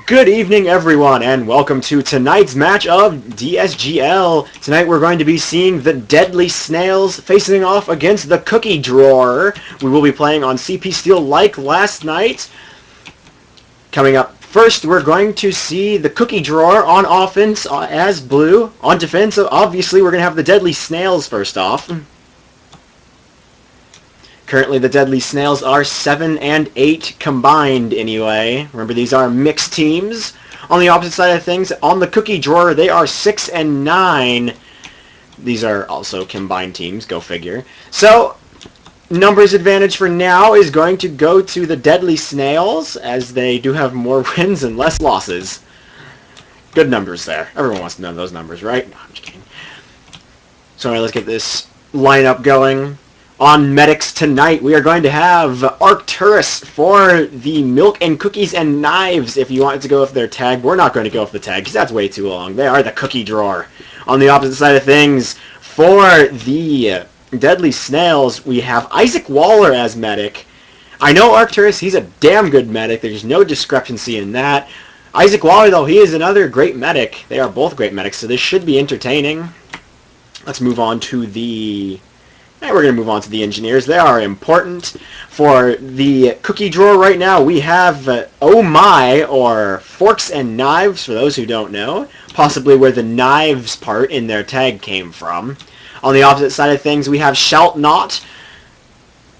Good evening, everyone, and welcome to tonight's match of DSGL. Tonight we're going to be seeing the Deadly Snails facing off against the Cookie Drawer. We will be playing on CP Steel like last night. Coming up first, we're going to see the Cookie Drawer on offense as blue. On defense, obviously, we're going to have the Deadly Snails first off. Currently, the Deadly Snails are 7 and 8 combined anyway. Remember, these are mixed teams. On the opposite side of things, on the Cookie Drawer, they are 6 and 9. These are also combined teams, go figure. So, numbers advantage for now is going to go to the Deadly Snails, as they do have more wins and less losses. Good numbers there. Everyone wants to know those numbers, right? No, I'm just kidding. So, let's get this lineup going. On Medics tonight, we are going to have Arcturus for the Milk and Cookies and Knives. If you wanted to go with their tag, we're not going to go with the tag because that's way too long. They are the Cookie Drawer. On the opposite side of things, for the Deadly Snails, we have Isaac Waller as Medic. I know Arcturus, he's a damn good medic. There's no discrepancy in that. Isaac Waller, though, he is another great medic. They are both great medics, so this should be entertaining. Let's move on to the... we're going to move on to the engineers. They are important. For the Cookie Drawer right now, we have Oh My, or Forks and Knives, for those who don't know. Possibly where the knives part in their tag came from. On the opposite side of things, we have Shout Not.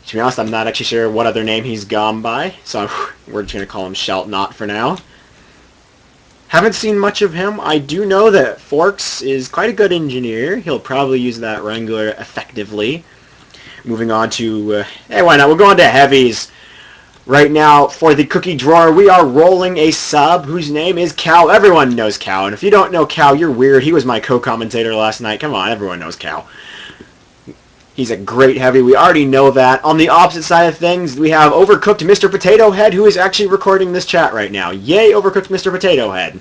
To be honest, I'm not actually sure what other name he's gone by, so we're just going to call him Shout Not for now. Haven't seen much of him. I do know that Forks is quite a good engineer. He'll probably use that Wrangler effectively. Moving on to, why not? We'll go on to heavies. Right now, for the Cookie Drawer, we are rolling a sub whose name is Cal. Everyone knows Cal, and if you don't know Cal, you're weird. He was my co-commentator last night. Come on, everyone knows Cal. He's a great heavy. We already know that. On the opposite side of things, we have Overcooked Mr. Potato Head, who is actually recording this chat right now. Yay, Overcooked Mr. Potato Head.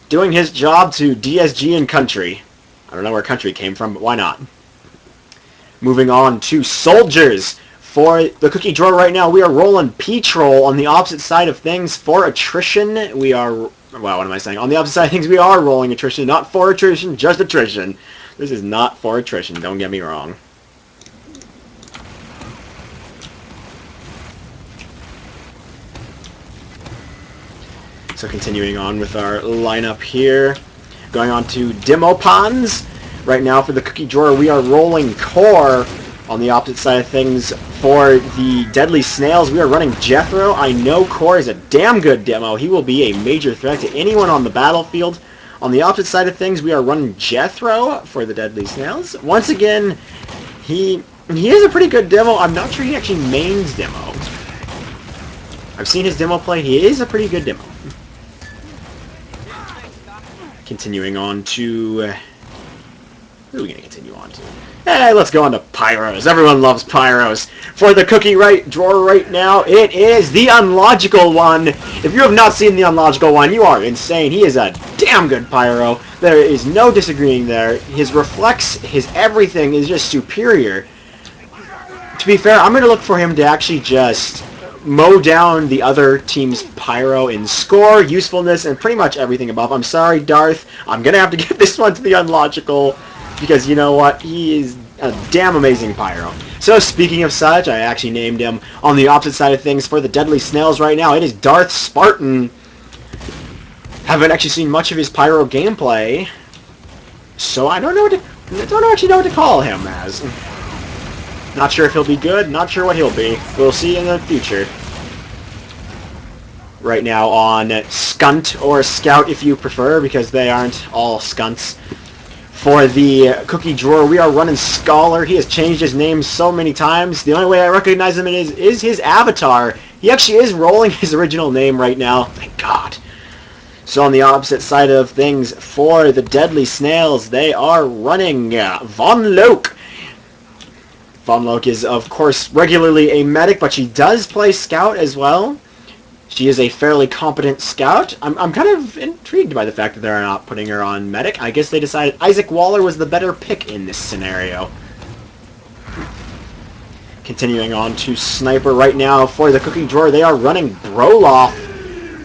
Doing his job to DSG and Country. I don't know where Country came from, but why not? Moving on to Soldiers. For the Cookie Drawer right now, we are rolling P-Troll. On the opposite side of things, for attrition, we are... well, what am I saying? On the opposite side of things, we are rolling attrition. Not for attrition, just attrition. This is not for attrition, don't get me wrong. So continuing on with our lineup here. Going on to Demopons. Right now for the Cookie Drawer, we are rolling Core. On the opposite side of things, for the Deadly Snails, we are running Jethro. I know Core is a damn good demo. He will be a major threat to anyone on the battlefield. On the opposite side of things, we are running Jethro for the Deadly Snails. Once again, he is a pretty good demo. I'm not sure he actually mains demo. I've seen his demo play. He is a pretty good demo. Continuing on to... who are we going to continue on to? Hey, let's go on to Pyros. Everyone loves Pyros. For the Cookie Drawer right now, it is the Unlogical one. If you have not seen the Unlogical one, you are insane. He is a damn good Pyro. There is no disagreeing there. His reflex, his everything is just superior. To be fair, I'm going to look for him to actually just mow down the other team's Pyro in score, usefulness, and pretty much everything above. I'm sorry, Darth. I'm going to have to give this one to the Unlogical. Because you know what? He is a damn amazing Pyro. So speaking of such, I actually named him on the opposite side of things for the Deadly Snails right now. It is Darth Spartan. Haven't actually seen much of his Pyro gameplay, so I don't actually know what to call him as. Not sure if he'll be good. Not sure what he'll be. We'll see in the future. Right now on Skunt or Scout if you prefer, because they aren't all Skunts. For the Cookie Drawer, we are running Scholar. He has changed his name so many times. The only way I recognize him is his avatar. He actually is rolling his original name right now. Thank God. So on the opposite side of things, for the Deadly Snails, they are running Von Loke. Von Loke is, of course, regularly a medic, but she does play Scout as well. She is a fairly competent scout. I'm kind of intrigued by the fact that they're not putting her on medic. I guess they decided Isaac Waller was the better pick in this scenario. Continuing on to Sniper right now for the Cookie Drawer, they are running Broloff.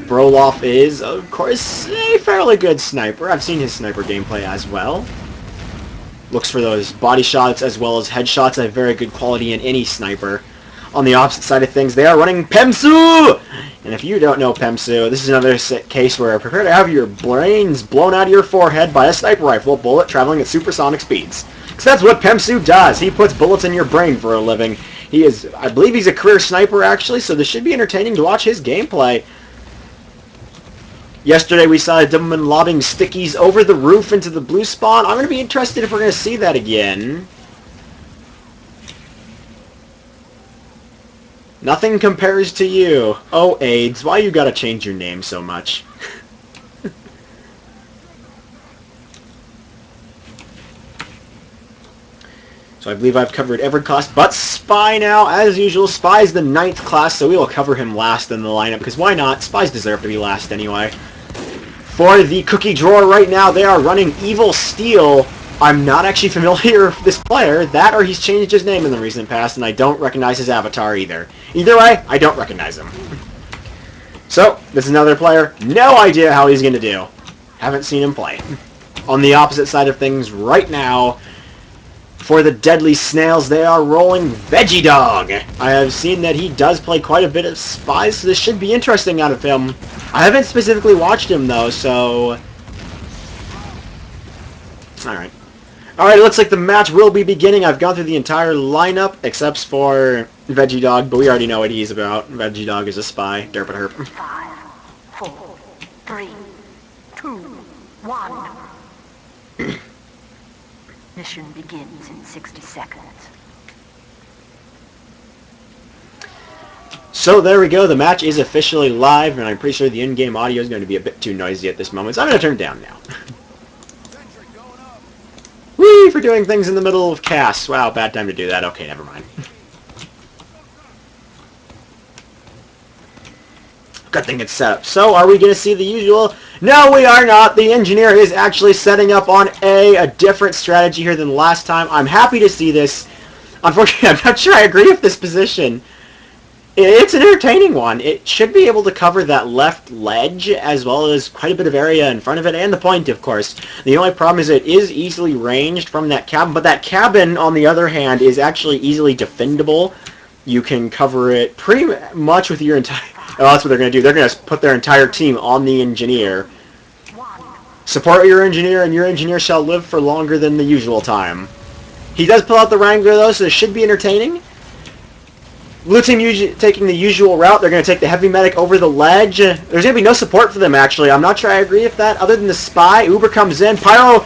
Broloff is, of course, a fairly good sniper. I've seen his sniper gameplay as well. Looks for those body shots as well as headshots. A very good quality in any sniper. On the opposite side of things, they are running Pemsu! And if you don't know Pemsu, this is another case where prepare to have your brains blown out of your forehead by a sniper rifle bullet traveling at supersonic speeds. Because that's what Pemsu does. He puts bullets in your brain for a living. He is, I believe he's a career sniper actually, so this should be entertaining to watch his gameplay. Yesterday we saw a Doubleman lobbing stickies over the roof into the blue spawn. I'm going to be interested if we're going to see that again. Nothing compares to you. Oh, AIDS, why you gotta change your name so much? So I believe I've covered every class but Spy now. As usual, Spy's the 9th class, so we will cover him last in the lineup, because why not? Spies deserve to be last anyway. For the cookie drawer right now, they are running Evil Steel. I'm not actually familiar with this player. That or he's changed his name in the recent past, and I don't recognize his avatar either. Either way, I don't recognize him. So, this is another player. No idea how he's going to do. Haven't seen him play. On the opposite side of things right now, for the Deadly Snails, they are rolling Veggie Dog. I have seen that he does play quite a bit of Spies, so this should be interesting out of him. I haven't specifically watched him, though, so... Alright. Alright, it looks like the match will be beginning. I've gone through the entire lineup, except for Veggie Dog, but we already know what he's about. Veggie Dog is a spy. Derp it herp. 5, 4, 3, 2, 1. Mission begins in 60 seconds. So there we go. The match is officially live, and I'm pretty sure the in-game audio is going to be a bit too noisy at this moment, so I'm going to turn it down now. Whee! For doing things in the middle of casts. Wow, bad time to do that. Okay, never mind. Good thing it's set up. So, are we going to see the usual? No, we are not. The engineer is actually setting up on a different strategy here than last time. I'm happy to see this. Unfortunately, I'm not sure I agree with this position. It's an entertaining one. It should be able to cover that left ledge as well as quite a bit of area in front of it and the point, of course. The only problem is it is easily ranged from that cabin, but that cabin, on the other hand, is actually easily defendable. You can cover it pretty much with your entire... Well, that's what they're going to do. They're going to put their entire team on the engineer. Support your engineer, and your engineer shall live for longer than the usual time. He does pull out the Wrangler, though, so this should be entertaining. Blue team taking the usual route. They're going to take the heavy medic over the ledge. There's going to be no support for them, actually. I'm not sure I agree with that. Other than the spy, Uber comes in. Pyro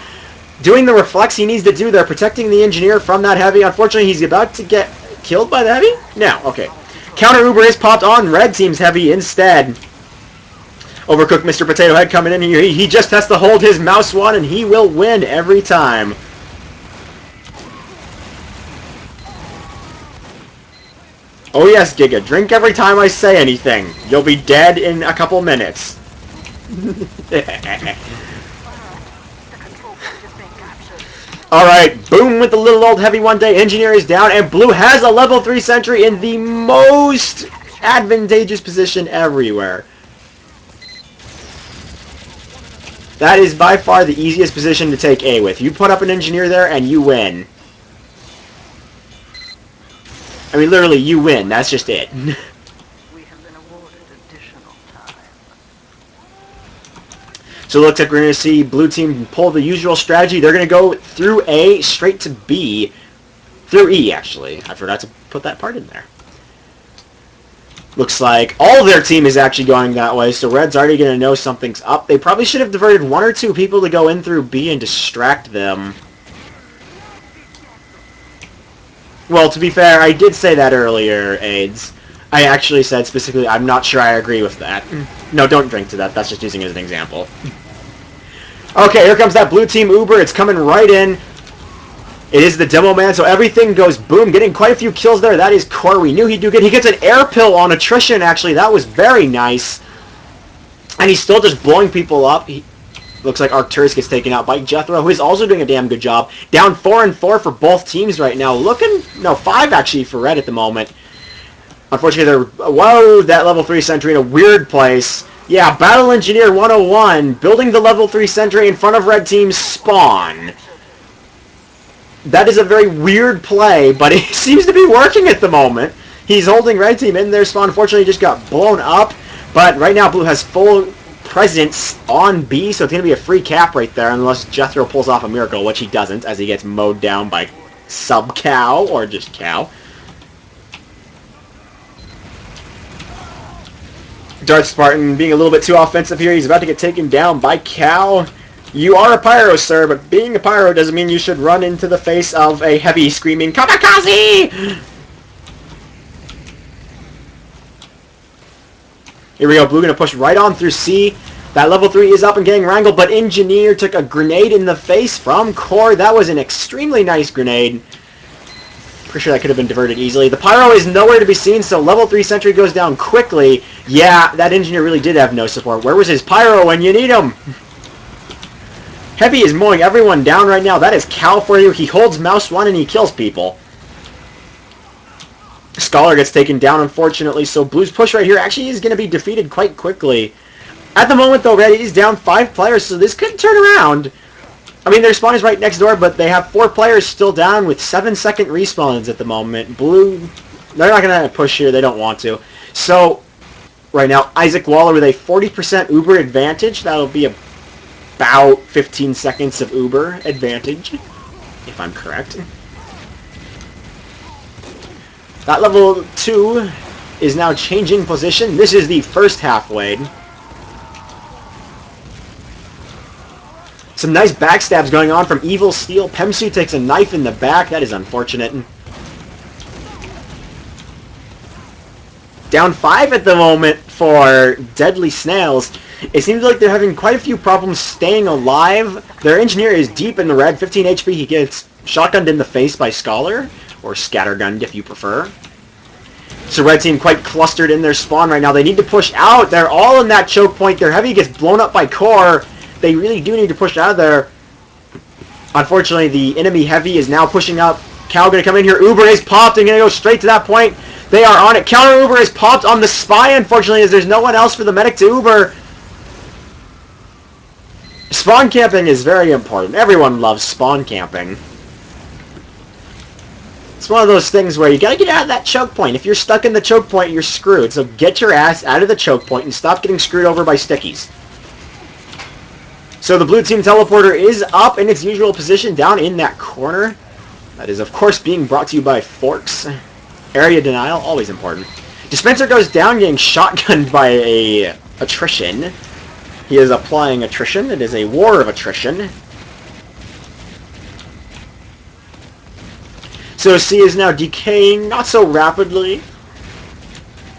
doing the reflex he needs to do. They're protecting the engineer from that heavy. Unfortunately, he's about to get killed by the heavy? No, okay. Counter Uber is popped on red team's heavy instead. Overcooked Mr. Potato Head coming in here. He just has to hold his mouse one, and he will win every time. Oh yes, Giga, drink every time I say anything. You'll be dead in a couple minutes. Alright, boom with the little old heavy one day. Engineer is down, and Blue has a level 3 sentry in the most advantageous position everywhere. That is by far the easiest position to take A with. You put up an engineer there, and you win. I mean, literally, you win. That's just it. We have been awarded additional time. So it looks like we're going to see Blue Team pull the usual strategy. They're going to go through A, straight to B. Through E, actually. I forgot to put that part in there. Looks like all their team is actually going that way, so Red's already going to know something's up. They probably should have diverted 1 or 2 people to go in through B and distract them. Well, to be fair, I did say that earlier, AIDS. I actually said specifically, I'm not sure I agree with that. No, don't drink to that. That's just using it as an example. Okay, here comes that Blue Team Uber. It's coming right in. It is the Demo Man, so everything goes boom. Getting quite a few kills there. That is core. We knew he'd do good. He gets an air pill on attrition, actually. That was very nice. And he's still just blowing people up. Looks like Arcturus gets taken out by Jethro, who is also doing a damn good job. Down 4 and 4 for both teams right now. No, 5 actually for Red at the moment. Unfortunately, whoa, that level 3 sentry in a weird place. Yeah, Battle Engineer 101, building the level 3 sentry in front of red team's spawn. That is a very weird play, but it seems to be working at the moment. He's holding red team in their spawn. Unfortunately, just got blown up. But right now, blue has full presence on B, so it's going to be a free cap right there, unless Jethro pulls off a miracle, which he doesn't, as he gets mowed down by sub-cow, or just cow. Darth Spartan being a little bit too offensive here. He's about to get taken down by Cow. You are a pyro, sir, but being a pyro doesn't mean you should run into the face of a heavy screaming kamikaze! Here we go. Blue going to push right on through C. That level 3 is up and getting wrangled, but Engineer took a grenade in the face from Core. That was an extremely nice grenade. Pretty sure that could have been diverted easily. The pyro is nowhere to be seen, so level 3 sentry goes down quickly. Yeah, that Engineer really did have no support. Where was his pyro when you need him? Heavy is mowing everyone down right now. That is Cal for you. He holds mouse 1 and he kills people. Scholar gets taken down, unfortunately, so Blue's push right here actually is going to be defeated quite quickly. At the moment, though, Red is down 5 players, so this could turn around. I mean, their spawn is right next door, but they have 4 players still down with 7-second respawns at the moment. Blue, they're not going to push here. They don't want to. So, right now, Isaac Waller with a 40% Uber advantage. That'll be about 15 seconds of Uber advantage, if I'm correct. That level 2 is now changing position. This is the first half wave. Some nice backstabs going on from Evil Steel. Pemsu takes a knife in the back. That is unfortunate. Down 5 at the moment for Deadly Snails. It seems like they're having quite a few problems staying alive. Their engineer is deep in the red. 15 HP. He gets shotgunned in the face by Scholar. Or scattergunned if you prefer. So red team quite clustered in their spawn right now. They need to push out. They're all in that choke point. Their heavy gets blown up by Core. They really do need to push out of there. Unfortunately, the enemy heavy is now pushing up. Cal going to come in here. Uber is popped and going to go straight to that point. They are on it. Counter Uber is popped on the spy, unfortunately, as there's no one else for the medic to Uber. Spawn camping is very important. Everyone loves spawn camping. It's one of those things where you gotta get out of that choke point. If you're stuck in the choke point, you're screwed. So get your ass out of the choke point and stop getting screwed over by stickies. So the blue team teleporter is up in its usual position down in that corner. That is, of course, being brought to you by Forks. Area denial, always important. Dispenser goes down, getting shotgunned by a attrition. He is applying attrition. It is a war of attrition. So C is now decaying, not so rapidly.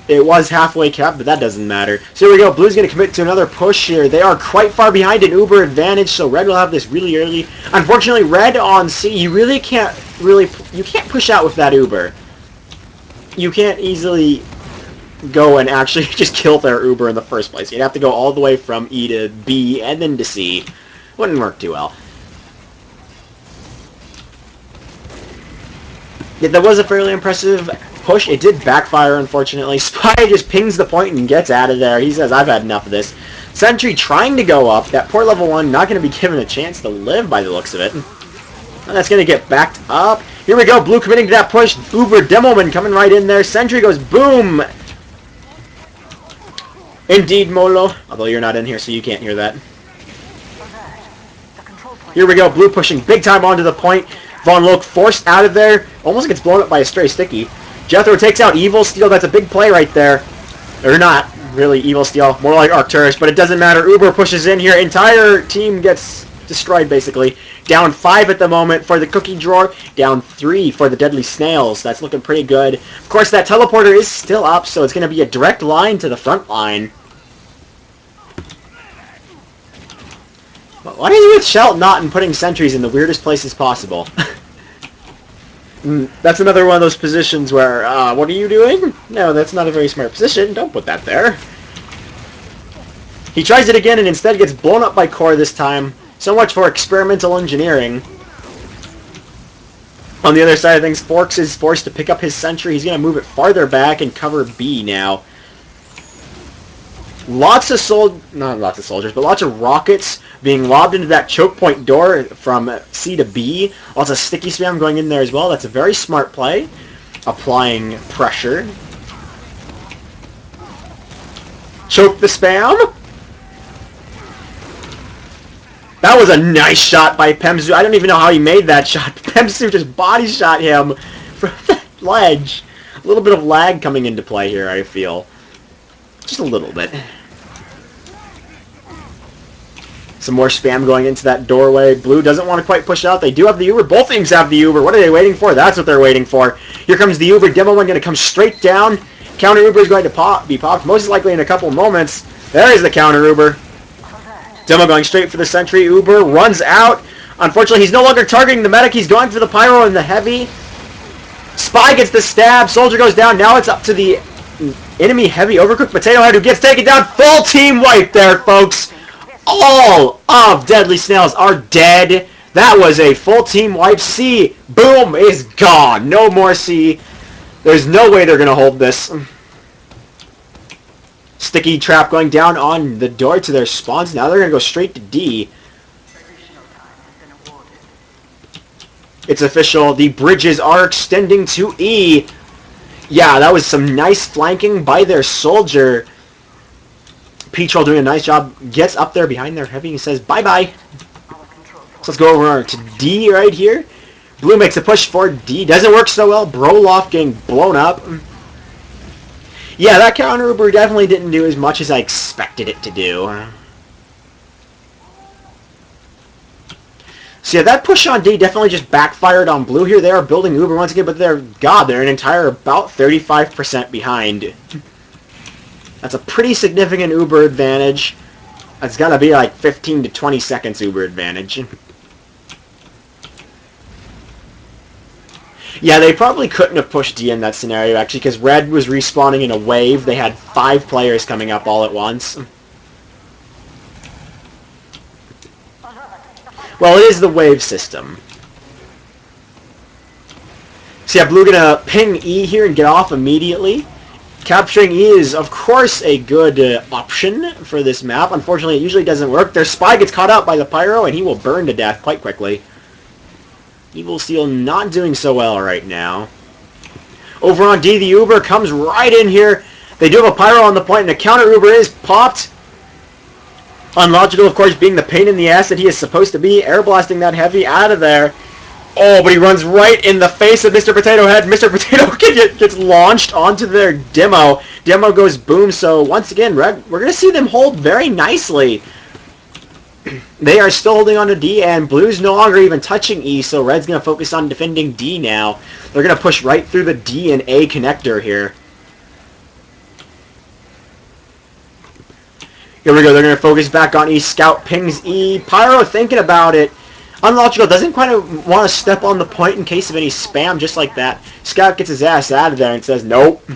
It was halfway capped, but that doesn't matter. So here we go. Blue's going to commit to another push here. They are quite far behind an Uber advantage, so Red will have this really early. Unfortunately, Red on C, you can't push out with that Uber. You can't easily go and actually just kill their Uber in the first place. You'd have to go all the way from E to B and then to C. Wouldn't work too well. Yeah, that was a fairly impressive push. It did backfire, unfortunately. Spy just pings the point and gets out of there. He says, I've had enough of this. Sentry trying to go up. That poor level 1 not going to be given a chance to live by the looks of it. And that's going to get backed up. Here we go. Blue committing to that push. Uber Demoman coming right in there. Sentry goes boom. Indeed, Molo. Although you're not in here, so you can't hear that. Here we go. Blue pushing big time onto the point. Von Loke forced out of there. Almost gets blown up by a stray sticky. Jethro takes out Evil Steel. That's a big play right there. Or not really Evil Steel. More like Arcturus. But it doesn't matter. Uber pushes in here. Entire team gets destroyed, basically. Down 5 at the moment for the cookie drawer. Down 3 for the Deadly Snails. That's looking pretty good. Of course, that teleporter is still up, so it's going to be a direct line to the front line. But what is it with Shelton putting sentries in the weirdest places possible? That's another one of those positions where, what are you doing? No, that's not a very smart position. Don't put that there. He tries it again and instead gets blown up by Core this time. So much for experimental engineering. On the other side of things, Forks is forced to pick up his sentry. He's going to move it farther back and cover B now. Lots of not lots of soldiers, but lots of rockets being lobbed into that choke point door from C to B. Lots of sticky spam going in there as well. That's a very smart play. Applying pressure. Choke the spam. That was a nice shot by Pemzu. I don't even know how he made that shot. Pemzu just body shot him from that ledge. A little bit of lag coming into play here, I feel. Just a little bit. Some more spam going into that doorway. Blue doesn't want to quite push out. They do have the Uber. Both teams have the Uber. What are they waiting for? That's what they're waiting for. Here comes the Uber. Demo one going to come straight down. Counter Uber is going to be popped most likely in a couple moments. There is the counter Uber. Demo going straight for the sentry. Uber runs out. Unfortunately, he's no longer targeting the medic. He's going for the pyro and the heavy. Spy gets the stab. Soldier goes down. Now it's up to the enemy heavy overcooked potato head who gets taken down. Full team wipe there, folks. All of Deadly Snails are dead. That was a full team wipe. C, boom, is gone. No more C. There's no way they're going to hold this. Sticky trap going down on the door to their spawns. Now they're going to go straight to D. It's official. The bridges are extending to E. Yeah, that was some nice flanking by their soldier. Petrol doing a nice job. Gets up there behind their heavy and says bye-bye. So let's go over to D right here. Blue makes a push for D. Doesn't work so well. Broloff getting blown up. Yeah, that counter Uber definitely didn't do as much as I expected it to do. So yeah, that push on D definitely just backfired on Blue here. They are building Uber once again, but they're an entire about 35% behind. That's a pretty significant Uber advantage. That's got to be like 15 to 20 seconds Uber advantage. Yeah, they probably couldn't have pushed D in that scenario, actually, because Red was respawning in a wave. They had 5 players coming up all at once. Well, it is the wave system. So yeah, Blue gonna ping E here and get off immediately. Capturing E is, of course, a good option for this map. Unfortunately, it usually doesn't work. Their spy gets caught out by the pyro, and he will burn to death quite quickly. Evil Steel not doing so well right now. Over on D, the Uber comes right in here. They do have a pyro on the point, and a counter Uber is popped. Unlogical, of course, being the pain in the ass that he is supposed to be. Air blasting that heavy out of there. Oh, but he runs right in the face of Mr. Potato Head. Mr. Potato gets launched onto their demo. Demo goes boom, so once again, Red, we're going to see them hold very nicely. They are still holding on to D, and Blue's no longer even touching E, so Red's going to focus on defending D now. They're going to push right through the D and A connector here. Here we go, they're going to focus back on E. Scout pings E. Pyro thinking about it. Unlogical doesn't quite want to step on the point in case of any spam, just like that. Scout gets his ass out of there and says, nope.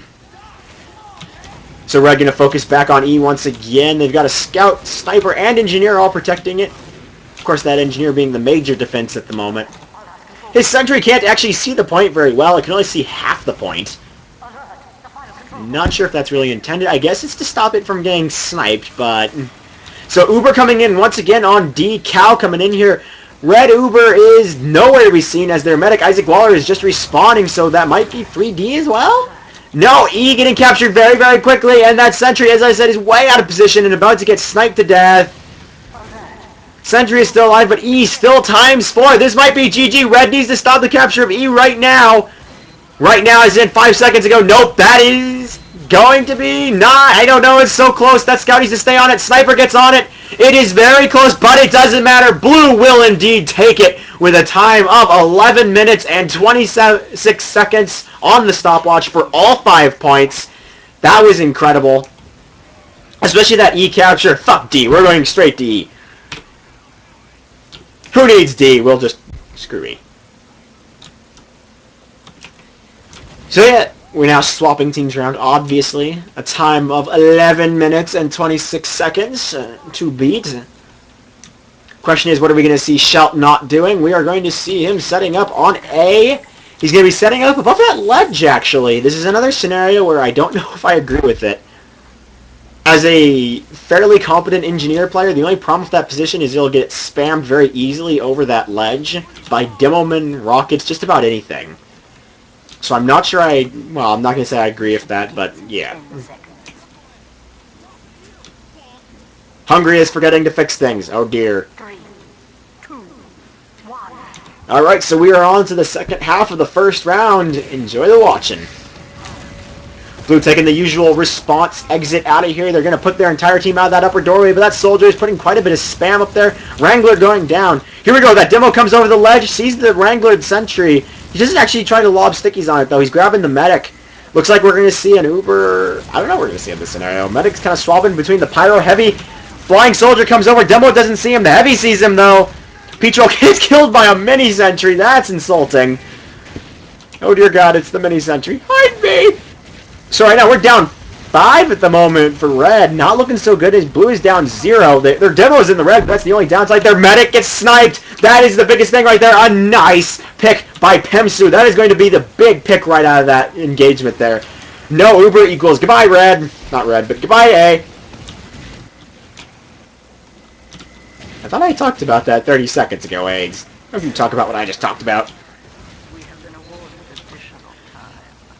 So Red going to focus back on E once again. They've got a Scout, Sniper, and Engineer all protecting it. Of course, that Engineer being the major defense at the moment. His Sentry can't actually see the point very well. It can only see half the point. Not sure if that's really intended. I guess it's to stop it from getting sniped, but... So Uber coming in once again on D. Cow coming in here. Red Uber is nowhere to be seen as their medic Isaac Waller is just respawning, so that might be 3D as well? No, E getting captured very, very quickly, and that Sentry, as I said, is way out of position and about to get sniped to death. Sentry is still alive, but E still ×4. This might be GG. Red needs to stop the capture of E right now. Right now, as in 5 seconds ago. Nope, that is going to be not. I don't know, it's so close. That Scout needs to stay on it. Sniper gets on it. It is very close, but it doesn't matter. Blue will indeed take it with a time of 11 minutes and 26 seconds on the stopwatch for all 5 points. That was incredible. Especially that E capture. Fuck D. We're going straight to E. Who needs D? We'll just screw E. So yeah, we're now swapping teams around, obviously. A time of 11 minutes and 26 seconds to beat. Question is, what are we going to see Shout not doing? We are going to see him setting up on A. He's going to be setting up above that ledge, actually. This is another scenario where I don't know if I agree with it. As a fairly competent engineer player, the only problem with that position is you'll get spammed very easily over that ledge by demomen, rockets, just about anything. So I'm not sure well, I'm not going to say I agree with that, but yeah. Hungry is forgetting to fix things. Oh dear. 3, 2, 1. Alright, so we are on to the second half of the first round. Enjoy the watching. Blue taking the usual response exit out of here. They're going to put their entire team out of that upper doorway, but that soldier is putting quite a bit of spam up there. Wrangler going down. Here we go. That demo comes over the ledge, sees the Wrangler sentry. He doesn't actually try to lob stickies on it, though. He's grabbing the medic. Looks like we're going to see an Uber. I don't know what we're going to see in this scenario. Medic's kind of swapping between the Pyro Heavy. Flying soldier comes over. Demo doesn't see him. The Heavy sees him, though. Petro gets killed by a mini sentry. That's insulting. Oh, dear God. It's the mini sentry. Hide me. So right now we're down 5 at the moment for red. Not looking so good as blue is down 0. Their demo is in the red, but that's the only downside. Their medic gets sniped. That is the biggest thing right there. A nice pick by Pimsu. That is going to be the big pick right out of that engagement there. No Uber equals goodbye red. Not red, but goodbye A. I thought I talked about that 30 seconds ago, Eggs. How do you talk about what I just talked about?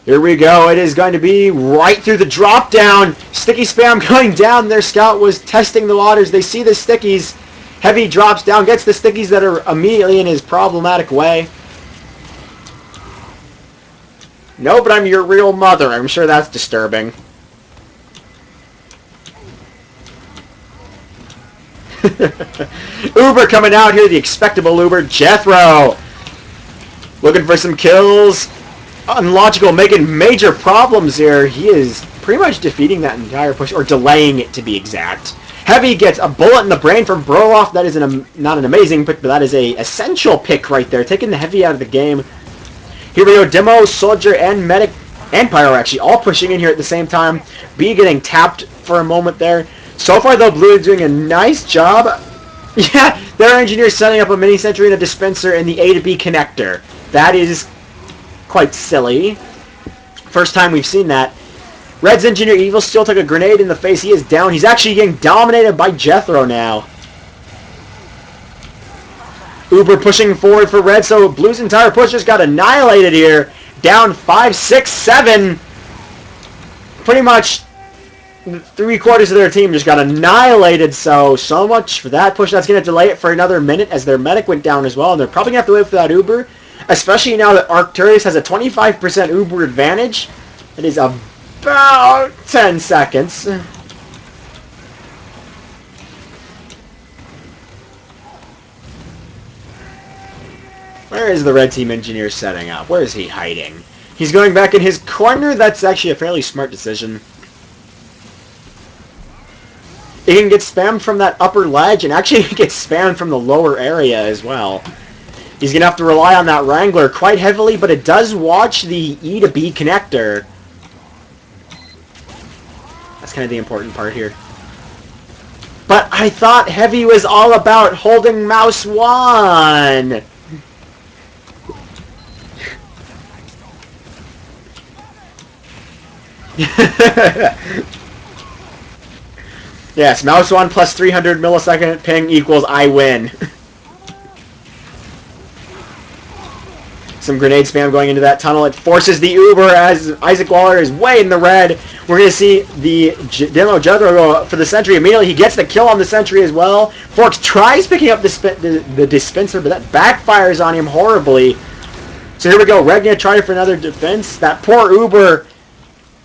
Here we go. It is going to be right through the drop down. Sticky spam going down. Their scout was testing the waters. They see the stickies. Heavy drops down, gets the stickies that are immediately in his problematic way. No, but I'm your real mother. I'm sure that's disturbing. Uber coming out here. The expectable Uber. Jethro looking for some kills. Unlogical making major problems here. He is pretty much defeating that entire push, or delaying it to be exact. Heavy gets a bullet in the brain from Broloff. That is not an amazing pick, but that is a essential pick right there, taking the Heavy out of the game. Here we go. Demo, Soldier, and Medic, and Pyro actually all pushing in here at the same time. B getting tapped for a moment there. So far, though, Blue is doing a nice job. Yeah, their engineer's setting up a mini sentry and a dispenser in the A to B connector. That is quite silly. First time we've seen that. Red's engineer Evil still took a grenade in the face. He is down. He's actually getting dominated by Jethro now. Uber pushing forward for Red, so Blue's entire push just got annihilated here. Down 5, 6, 7. Pretty much 3/4 of their team just got annihilated, so much for that push. That's going to delay it for another minute as their medic went down as well, and they're probably going to have to wait for that Uber. Especially now that Arcturus has a 25% Uber advantage. It is about 10 seconds. Where is the red team engineer setting up? Where is he hiding? He's going back in his corner. That's actually a fairly smart decision. He can get spammed from that upper ledge, and actually gets spammed from the lower area as well. He's going to have to rely on that Wrangler quite heavily, but it does watch the E to B connector. That's kind of the important part here. But I thought Heavy was all about holding mouse 1. Yes, mouse 1 plus 300 millisecond ping equals I win. Some grenade spam going into that tunnel. It forces the Uber as Isaac Waller is way in the red. We're going to see the Demo Jethro go for the sentry immediately. He gets the kill on the sentry as well. Forks tries picking up the dispenser, but that backfires on him horribly. So here we go. Red going to try for another defense. That poor Uber,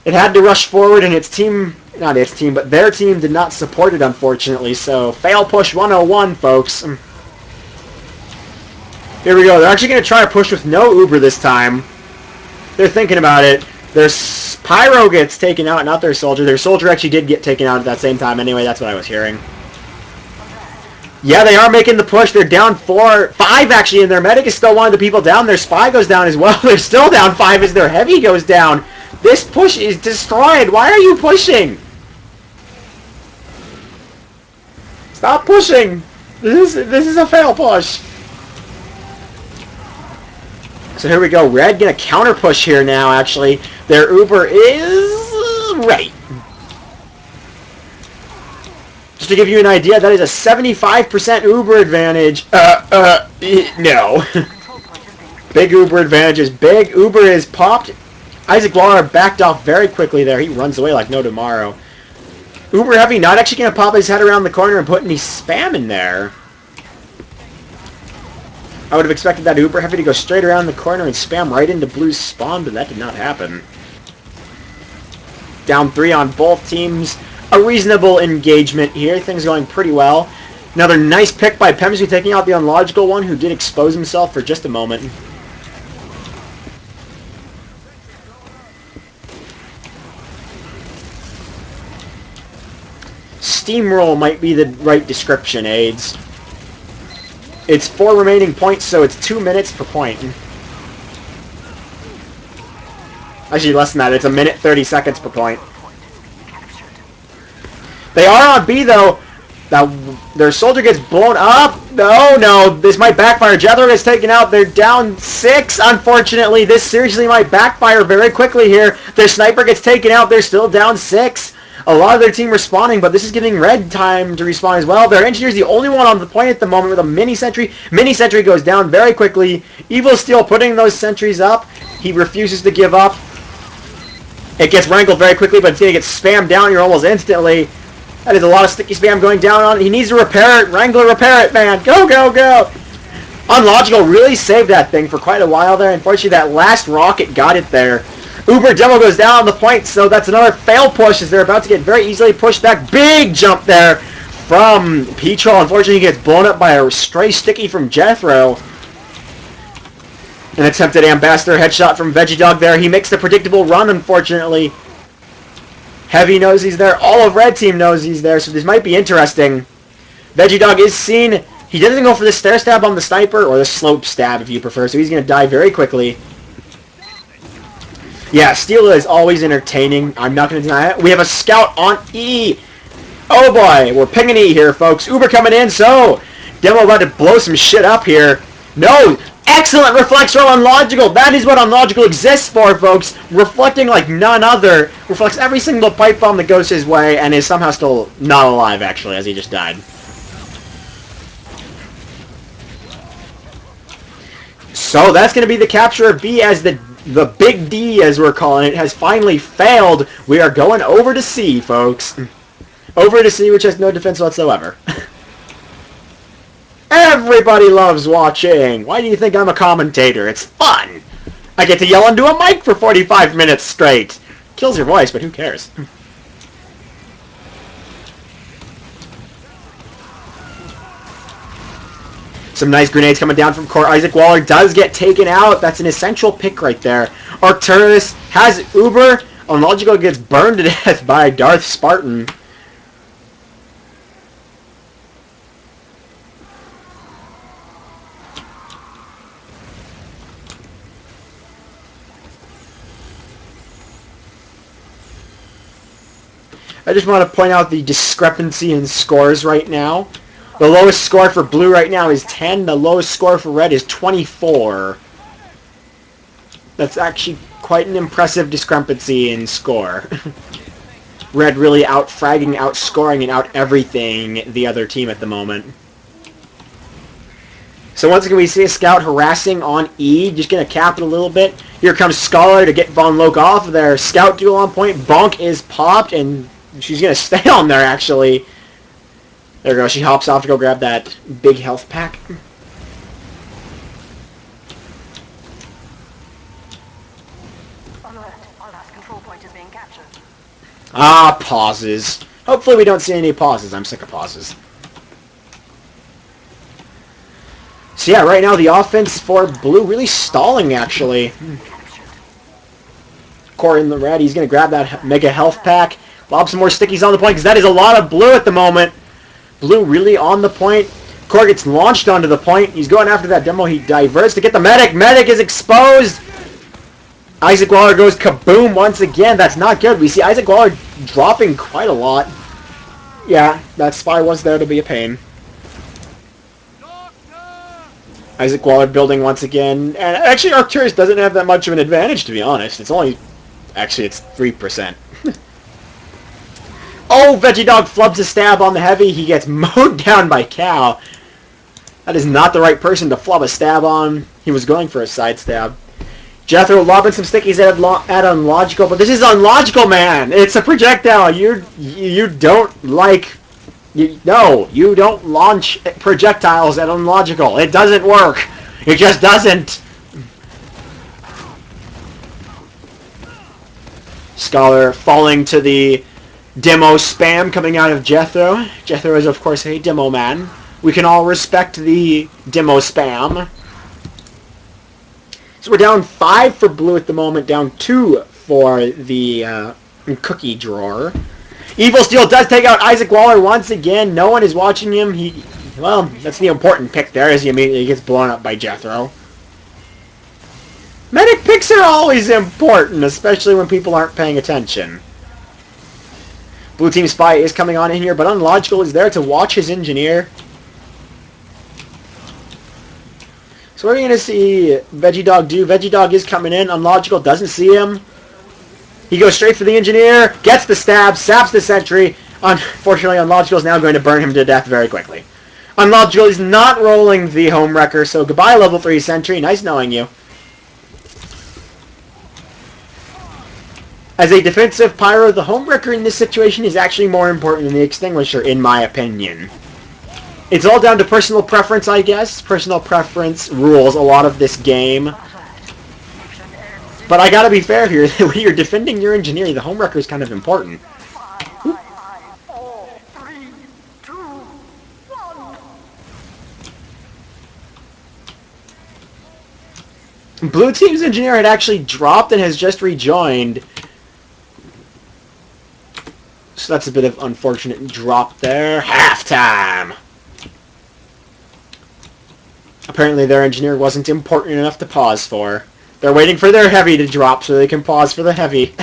it had to rush forward, and its team, not its team, but their team did not support it, unfortunately. So fail push 101, folks. Here we go. They're actually going to try to push with no Uber this time. They're thinking about it. Their Pyro gets taken out, not their Soldier. Their Soldier actually did get taken out at that same time. Anyway, that's what I was hearing. Yeah, they are making the push. They're down 5 actually, and their Medic is still one of the people down. Their Spy goes down as well. They're still down 5 as their Heavy goes down. This push is destroyed. Why are you pushing? Stop pushing. This is a fail push. So here we go. Red gonna counter push here now, actually. Their Uber is right. Just to give you an idea, that is a 75% Uber advantage. No. Big Uber advantage is big. Uber is popped. Isaac Waller backed off very quickly there. He runs away like no tomorrow. Uber Heavy not actually going to pop his head around the corner and put any spam in there. I would have expected that Uber Heavy to go straight around the corner and spam right into Blue's spawn, but that did not happen. Down 3 on both teams. A reasonable engagement here. Things going pretty well. Another nice pick by Pemsy, taking out the unlogical one, who did expose himself for just a moment. Steamroll might be the right description, AIDS. It's 4 remaining points, so it's 2 minutes per point. Actually, less than that. It's 1 minute 30 seconds per point. They are on B, though. Now, their soldier gets blown up. No. This might backfire. Jethro gets taken out. They're down 6, unfortunately. This seriously might backfire very quickly here. Their sniper gets taken out. They're still down 6. A lot of their team respawning, but this is giving Red time to respawn as well. Their engineer's the only one on the point at the moment with a mini sentry. Mini sentry goes down very quickly. Evil Steel putting those sentries up. He refuses to give up. It gets wrangled very quickly, but it's going to get spammed down here almost instantly. That is a lot of sticky spam going down on it. He needs to repair it. Wrangler, repair it, man. Go, go, go. Unlogical really saved that thing for quite a while there. Unfortunately, that last rocket got it there. Uber Demo goes down on the point, so that's another fail push as they're about to get very easily pushed back. Big jump there from Petrol. Unfortunately, he gets blown up by a stray sticky from Jethro. An attempted Ambassador headshot from Veggie Dog there. He makes the predictable run, unfortunately. Heavy knows he's there. All of Red Team knows he's there, so this might be interesting. Veggie Dog is seen. He doesn't go for the stair stab on the sniper, or the slope stab if you prefer, so he's going to die very quickly. Yeah, Steel is always entertaining. I'm not going to deny it. We have a scout on E. Oh boy, we're pinging E here, folks. Uber coming in, so Demo about to blow some shit up here. No! Excellent reflex roll on Logical. That is what Unlogical exists for, folks. Reflecting like none other. Reflects every single pipe bomb that goes his way and is somehow still not alive, actually, as he just died. So that's going to be the capture of B as the big D, as we're calling it, has finally failed. We are going over to C, folks. Over to C, which has no defense whatsoever. Everybody loves watching. Why do you think I'm a commentator? It's fun. I get to yell into a mic for 45 minutes straight. Kills your voice, but who cares? Some nice grenades coming down from Core. Isaac Waller does get taken out. That's an essential pick right there. Arcturus has Uber. Unlogical gets burned to death by Darth Spartan. I just want to point out the discrepancy in scores right now. The lowest score for Blue right now is 10. The lowest score for Red is 24. That's actually quite an impressive discrepancy in score. Red really out-fragging, outscoring, and out-everything the other team at the moment. So once again, we see a scout harassing on E. Just going to cap it a little bit. Here comes Scholar to get Von Loke off of their scout duel on point. Bonk is popped, and she's going to stay on there, actually. There we go. She hops off to go grab that big health pack. Alert. Our last control point is being captured. Ah, pauses. Hopefully we don't see any pauses. I'm sick of pauses. So yeah, right now the offense for Blue really stalling, actually. Core in the red. He's going to grab that mega health pack. Lob some more stickies on the point, because that is a lot of Blue at the moment. Blue really on the point. Core gets launched onto the point. He's going after that Demo. He diverts to get the medic. Medic is exposed. Isaac Waller goes kaboom once again. That's not good. We see Isaac Waller dropping quite a lot. Yeah, that spy was there to be a pain. Isaac Waller building once again. And actually, Arcturus doesn't have that much of an advantage, to be honest. It's only... Actually, it's 3%. Oh, Veggie flubs a stab on the heavy. He gets mowed down by Cow. That is not the right person to flub a stab on. He was going for a side stab. Jethro lobbing some stickies at Unlogical, but this is Unlogical, man! It's a projectile! You don't like... No, you don't launch projectiles at Unlogical. It doesn't work. It just doesn't. Scholar falling to the demo spam coming out of Jethro. Jethro is, of course, a demo man. We can all respect the demo spam. So we're down 5 for blue at the moment, down 2 for the cookie drawer. Evil Steel does take out Isaac Waller once again. No one is watching him. Well, that's the important pick there as he immediately gets blown up by Jethro. Medic picks are always important, especially when people aren't paying attention. Blue Team Spy is coming on in here, but Unlogical is there to watch his engineer. So what are we going to see Veggie Dog do? Veggie Dog is coming in. Unlogical doesn't see him. He goes straight for the engineer, gets the stab, saps the sentry. Unfortunately, Unlogical is now going to burn him to death very quickly. Unlogical is not rolling the home wrecker, so goodbye level 3 sentry. Nice knowing you. As a defensive pyro, the home wrecker in this situation is actually more important than the extinguisher, in my opinion. It's all down to personal preference, I guess. Personal preference rules a lot of this game. But I gotta be fair here. When you're defending your engineer, the home wrecker is kind of important. 5, 4, 3, 2, 1. Blue Team's engineer had actually dropped and has just rejoined. So that's a bit of unfortunate drop there. Halftime! Apparently their engineer wasn't important enough to pause for. They're waiting for their heavy to drop so they can pause for the heavy.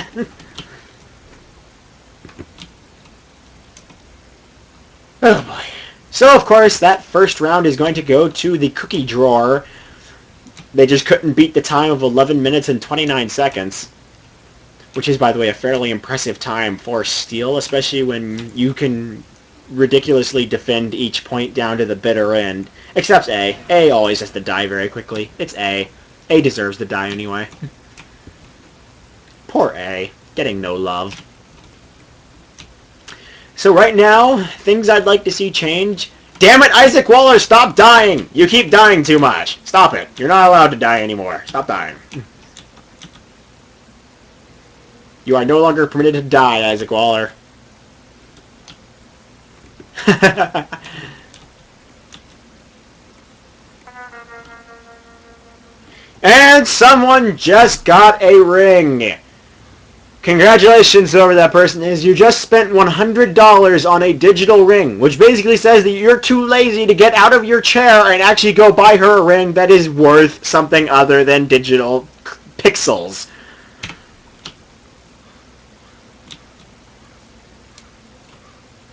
Oh boy. So of course that first round is going to go to the cookie drawer. They just couldn't beat the time of 11 minutes and 29 seconds. Which is, by the way, a fairly impressive time for Steel, especially when you can ridiculously defend each point down to the bitter end. Except A. A always has to die very quickly. It's A. A deserves to die anyway. Poor A. Getting no love. So right now, things I'd like to see change. Damn it, Isaac Waller, stop dying! You keep dying too much. Stop it. You're not allowed to die anymore. Stop dying. You are no longer permitted to die, Isaac Waller. And someone just got a ring. Congratulations, whoever that person is. You just spent $100 on a digital ring, which basically says that you're too lazy to get out of your chair and actually go buy her a ring that is worth something other than digital pixels.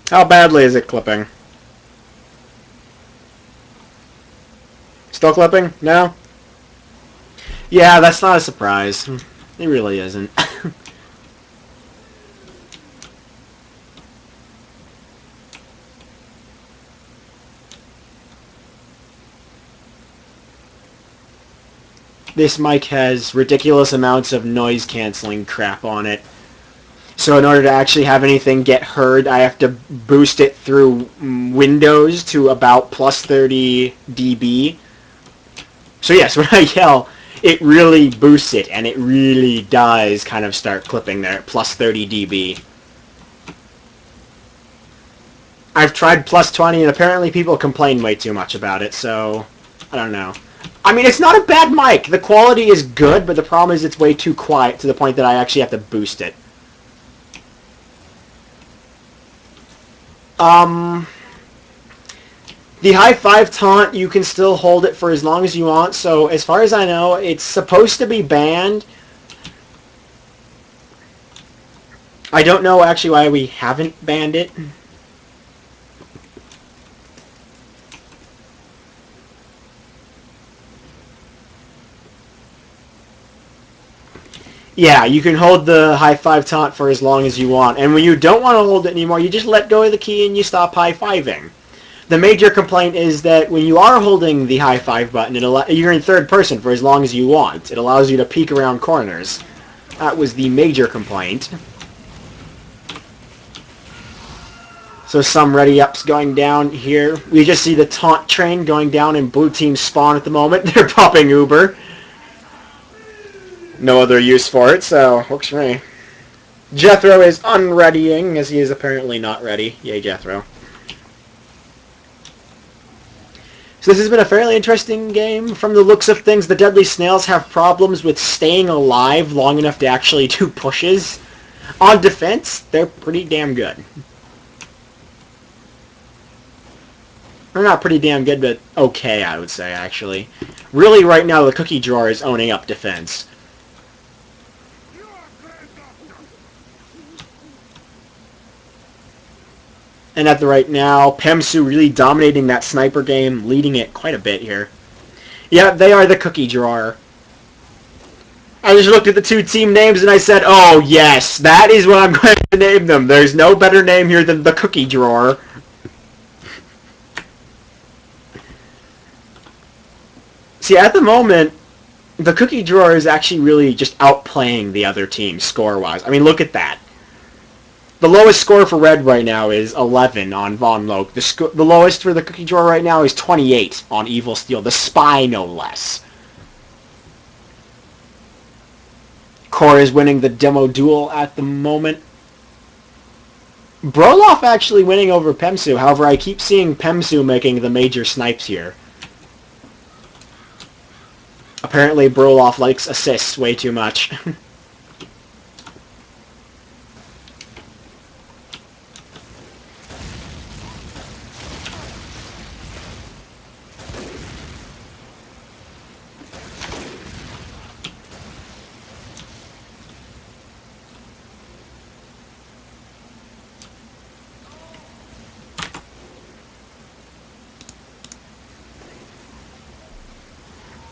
How badly is it clipping? Still clipping? No? Yeah, that's not a surprise. It really isn't. This mic has ridiculous amounts of noise canceling crap on it. So in order to actually have anything get heard, I have to boost it through Windows to about plus 30 dB. So yes, when I yell, it really boosts it, and it really does kind of start clipping there at plus 30 dB. I've tried plus 20, and apparently people complain way too much about it, so I don't know. I mean, it's not a bad mic. The quality is good, but the problem is it's way too quiet to the point that I actually have to boost it. The high five taunt, you can still hold it for as long as you want, so as far as I know, it's supposed to be banned. I don't know actually why we haven't banned it. Yeah, you can hold the high five taunt for as long as you want, and when you don't want to hold it anymore, you just let go of the key and you stop high fiving. The major complaint is that when you are holding the high five button, you're in third person for as long as you want. It allows you to peek around corners. That was the major complaint. So some ready-ups going down here. We just see the taunt train going down in blue team spawn at the moment. They're popping Uber. No other use for it, so works for me. Jethro is unreadying, as he is apparently not ready. Yay, Jethro. So this has been a fairly interesting game. From the looks of things, the Deadly Snails have problems with staying alive long enough to actually do pushes. On defense, they're pretty damn good. They're not pretty damn good, but okay, I would say, actually. Really, right now, the cookie drawer is owning up defense. And at the right now, Pemsu really dominating that sniper game, leading it quite a bit here. Yeah, they are the cookie drawer. I just looked at the two team names and I said, oh yes, that is what I'm going to name them. There's no better name here than the cookie drawer. See, at the moment, the cookie drawer is actually really just outplaying the other team score-wise. I mean, look at that. The lowest score for Red right now is 11 on Von Loke. The lowest for the cookie drawer right now is 28 on Evil Steel. The Spy, no less. Core is winning the demo duel at the moment. Broloff actually winning over Pemsu. However, I keep seeing Pemsu making the major snipes here. Apparently, Broloff likes assists way too much.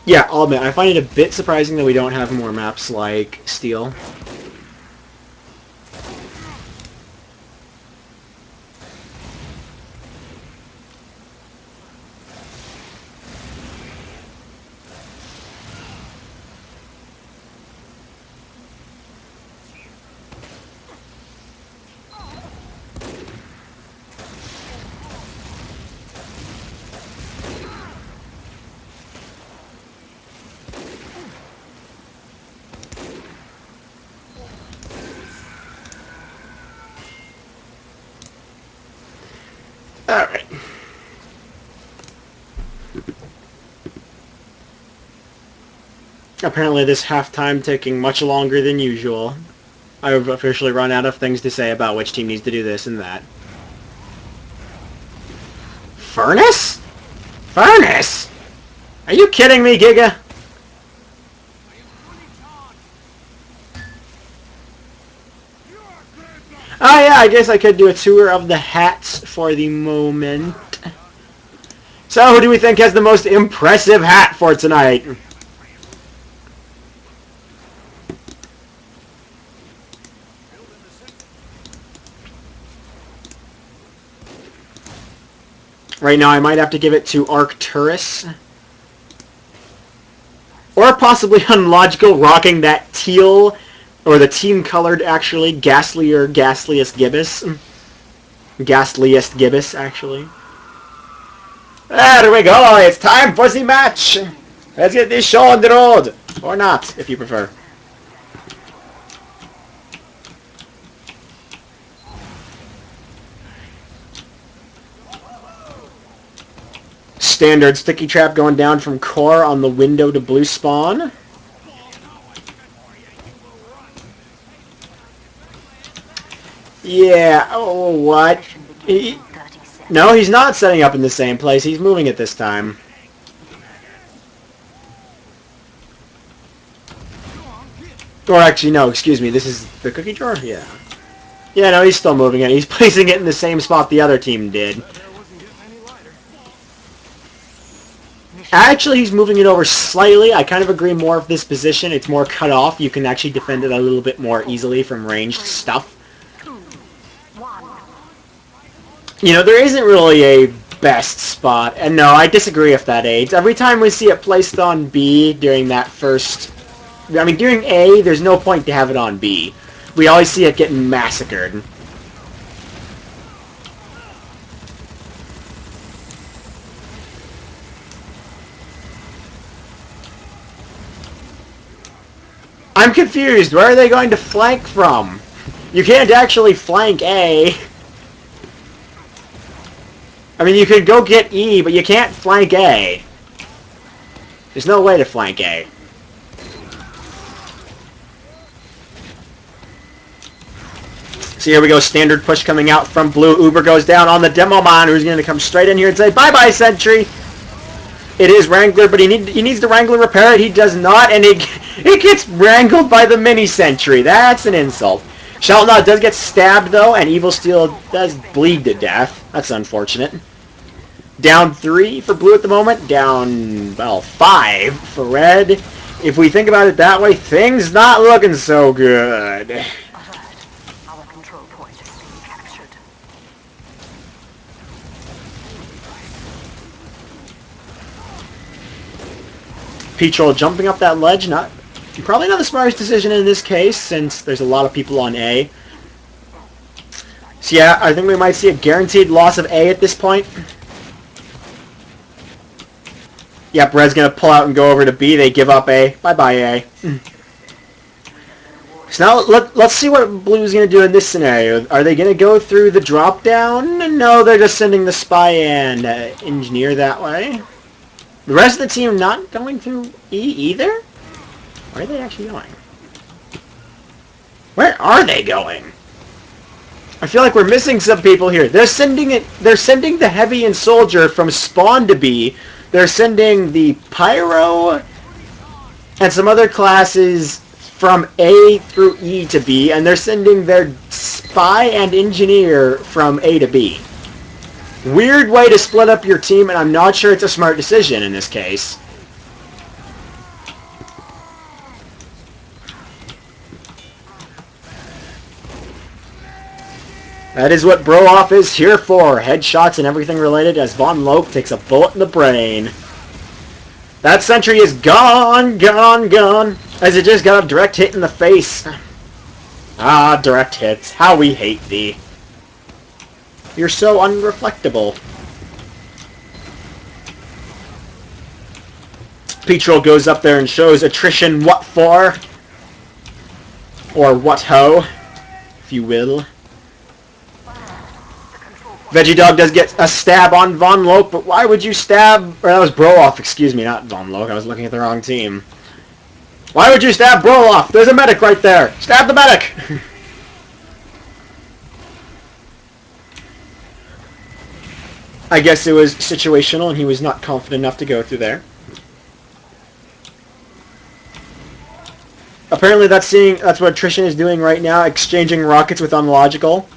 Yeah, I'll admit, I find it a bit surprising that we don't have more maps like Steel. Alright. Apparently this halftime taking much longer than usual. I've officially run out of things to say about which team needs to do this and that. Furnace? Furnace? Are you kidding me, Giga? Oh yeah, I guess I could do a tour of the hats for the moment. So who do we think has the most impressive hat for tonight? Right now I might have to give it to Arcturus. Or possibly Unlogical rocking that teal, or the team-colored, actually, Ghastly or Ghastliest Gibbous. Ghastliest Gibbous, actually. There we go, it's time for the match! Let's get this show on the road! Or not, if you prefer. Standard sticky trap going down from Core on the window to blue spawn. Yeah, oh, what? No, he's not setting up in the same place. He's moving it this time. Or actually, no, excuse me. This is the cookie drawer? Yeah. Yeah, no, he's still moving it. He's placing it in the same spot the other team did. Actually, he's moving it over slightly. I kind of agree more of this position. It's more cut off. You can actually defend it a little bit more easily from ranged stuff. You know, there isn't really a best spot. And no, I disagree if that aids. Every time we see it placed on B during that first... I mean, during A, there's no point to have it on B. We always see it getting massacred. I'm confused. Where are they going to flank from? You can't actually flank A. I mean, you could go get E, but you can't flank A. There's no way to flank A. So here we go, standard push coming out from blue. Uber goes down on the Demomon, who's going to come straight in here and say, bye-bye, Sentry. It is Wrangler, but he needs the Wrangler repair it. He does not, and it gets wrangled by the mini Sentry. That's an insult. Sheltnut does get stabbed, though, and Evil Steel does bleed to death. That's unfortunate. Down 3 for blue at the moment. Down, well, 5 for red. If we think about it that way, things not looking so good. Our control point is being captured. Petrol jumping up that ledge, probably not the smartest decision in this case, since there's a lot of people on A. So yeah, I think we might see a guaranteed loss of A at this point. Yep, Red's going to pull out and go over to B. They give up A. Bye-bye, A. So now let's see what Blue's going to do in this scenario. Are they going to go through the drop-down? No, they're just sending the Spy and Engineer that way. The rest of the team not going through E either? Where are they actually going? Where are they going? I feel like we're missing some people here. They're sending the Heavy and Soldier from Spawn to B. They're sending the Pyro and some other classes from A through E to B, and they're sending their Spy and Engineer from A to B. Weird way to split up your team, and I'm not sure it's a smart decision in this case. That is what Bro-Off is here for. Headshots and everything related as Von Loke takes a bullet in the brain. That sentry is gone, gone, gone, as it just got a direct hit in the face. Ah, direct hits. How we hate thee. You're so unreflectable. Petrol goes up there and shows attrition what for. Or what ho, if you will. Veggie Dog does get a stab on Von Loke, but why would you stab... Or that was Bro-Off, excuse me, not Von Loke. I was looking at the wrong team. Why would you stab Bro-Off? There's a medic right there. Stab the medic! I guess it was situational and he was not confident enough to go through there. Apparently that's what attrition is doing right now, exchanging rockets with Unlogical.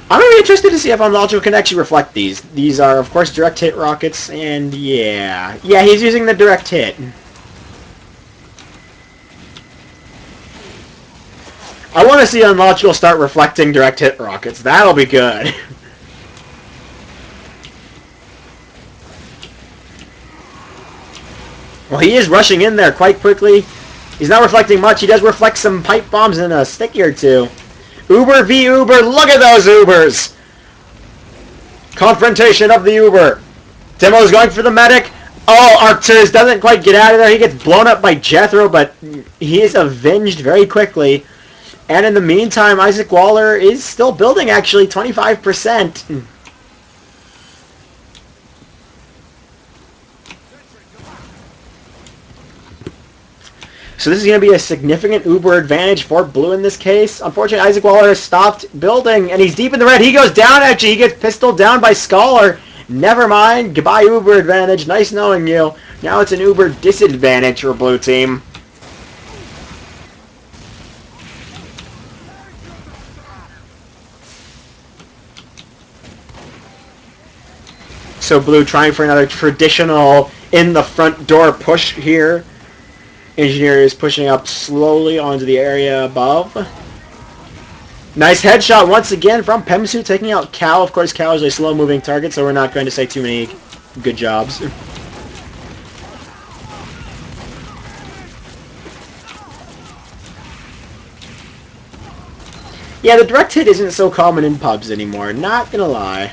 I'm really interested to see if Unlogical can actually reflect these. These are, of course, direct hit rockets, and yeah. Yeah, he's using the direct hit. I want to see Unlogical start reflecting direct hit rockets. That'll be good. Well, he is rushing in there quite quickly. He's not reflecting much. He does reflect some pipe bombs and a sticky or two. Uber v Uber. Look at those Ubers. Confrontation of the Uber. Timo's going for the medic. Oh, Arcturus doesn't quite get out of there. He gets blown up by Jethro, but he is avenged very quickly. And in the meantime, Isaac Waller is still building, actually, 25%. So this is going to be a significant Uber advantage for Blue in this case. Unfortunately, Isaac Waller has stopped building, and he's deep in the red. He goes down, actually. He gets pistoled down by Scholar. Never mind. Goodbye, Uber advantage. Nice knowing you. Now it's an Uber disadvantage for Blue team. So Blue trying for another traditional in the front door push here. Engineer is pushing up slowly onto the area above. Nice headshot once again from Pemsu, taking out Cal. Of course, Cal is a slow-moving target, so we're not going to say too many good jobs. Yeah, the direct hit isn't so common in pubs anymore, not gonna lie.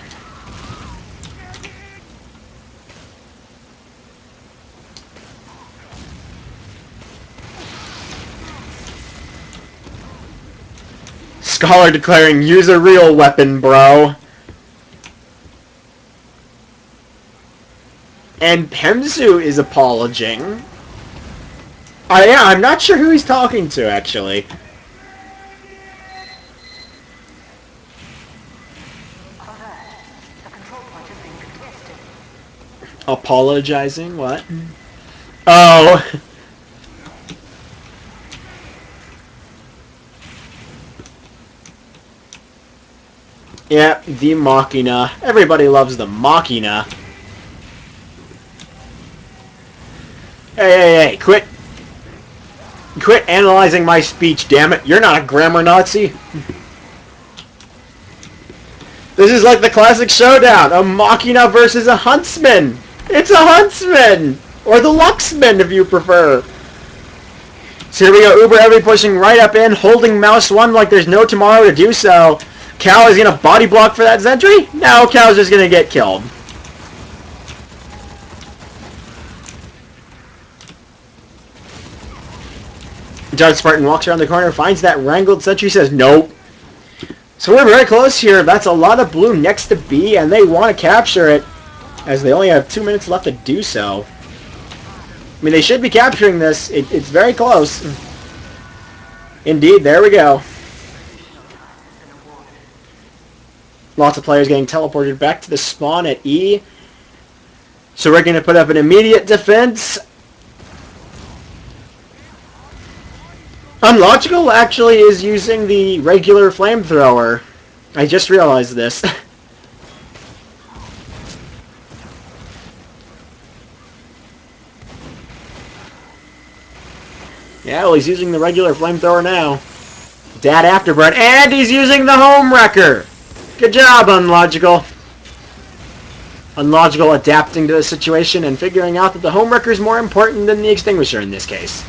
Scholar declaring, use a real weapon, bro. And Pemsu is apologizing. Yeah, I'm not sure who he's talking to, actually. Apologizing? What? Oh. Yeah, the Machina. Everybody loves the Machina. Hey, quit analyzing my speech, damn it. You're not a grammar Nazi. This is like the classic showdown. A Machina versus a Huntsman. It's a Huntsman! Or the Luxman, if you prefer. So here we go. Uber Heavy pushing right up in, holding mouse 1 like there's no tomorrow to do so. Cal is going to body block for that sentry? No, Cal's just going to get killed. Judge Spartan walks around the corner, finds that wrangled sentry, says nope. So we're very close here. That's a lot of blue next to B, and they want to capture it, as they only have 2 minutes left to do so. I mean, they should be capturing this. It's very close. Indeed, there we go. Lots of players getting teleported back to the spawn at E. So we're going to put up an immediate defense. Unlogical actually is using the regular flamethrower. I just realized this. Yeah, well, he's using the regular flamethrower now. Dad Afterburn, and he's using the home wrecker. Good job, Unlogical. Unlogical adapting to the situation and figuring out that the home wrecker is more important than the extinguisher in this case.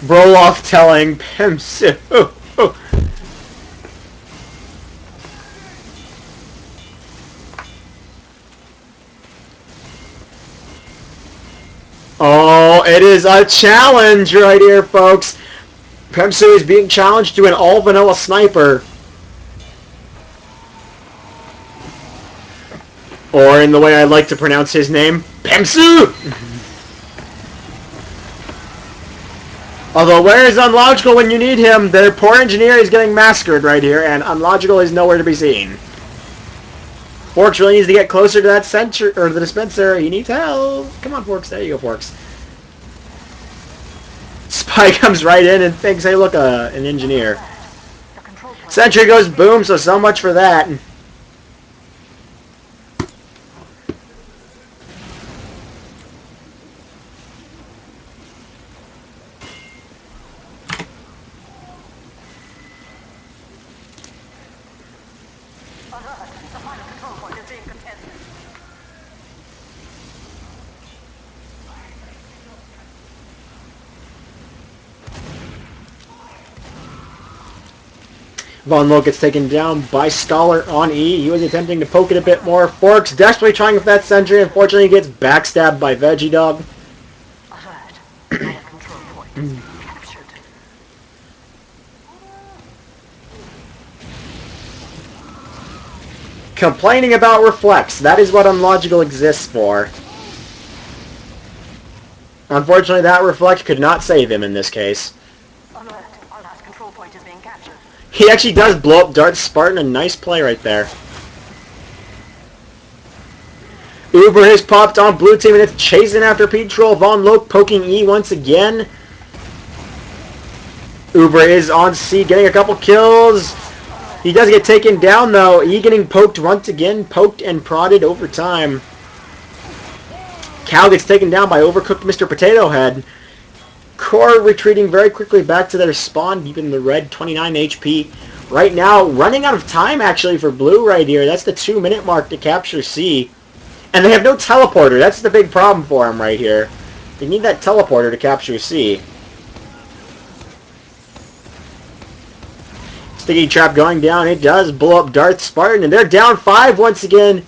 Broloff telling Pemsu. Oh, it is a challenge right here, folks. Pemsu is being challenged to an all-vanilla sniper. Or, in the way I like to pronounce his name, Pemsu! Although, where is Unlogical when you need him? Their poor engineer is getting massacred right here, and Unlogical is nowhere to be seen. Forks really needs to get closer to that sensor, or the dispenser. He needs help. Come on, Forks. There you go, Forks. Spy comes right in and thinks, hey, look, an engineer. Sentry goes boom, so much for that. Von Lo gets taken down by Scholar on E. He was attempting to poke it a bit more. Forks desperately trying with that sentry. Unfortunately, he gets backstabbed by Veggie Dog. Complaining about Reflex. That is what Unlogical exists for. Unfortunately, that Reflect could not save him in this case. He actually does blow up Dart Spartan. A nice play right there. Uber has popped on blue team and it's chasing after Petrol. Von Loke poking E once again. Uber is on C, getting a couple kills. He does get taken down, though. He getting poked once again, poked and prodded over time. Cal gets taken down by overcooked Mr. Potato Head. Core retreating very quickly back to their spawn, deep in the red, 29 HP. Right now, running out of time, actually, for Blue right here. That's the 2-minute mark to capture C. And they have no teleporter. That's the big problem for them right here. They need that teleporter to capture C. Sticky Trap going down. It does blow up Darth Spartan, and they're down 5 once again.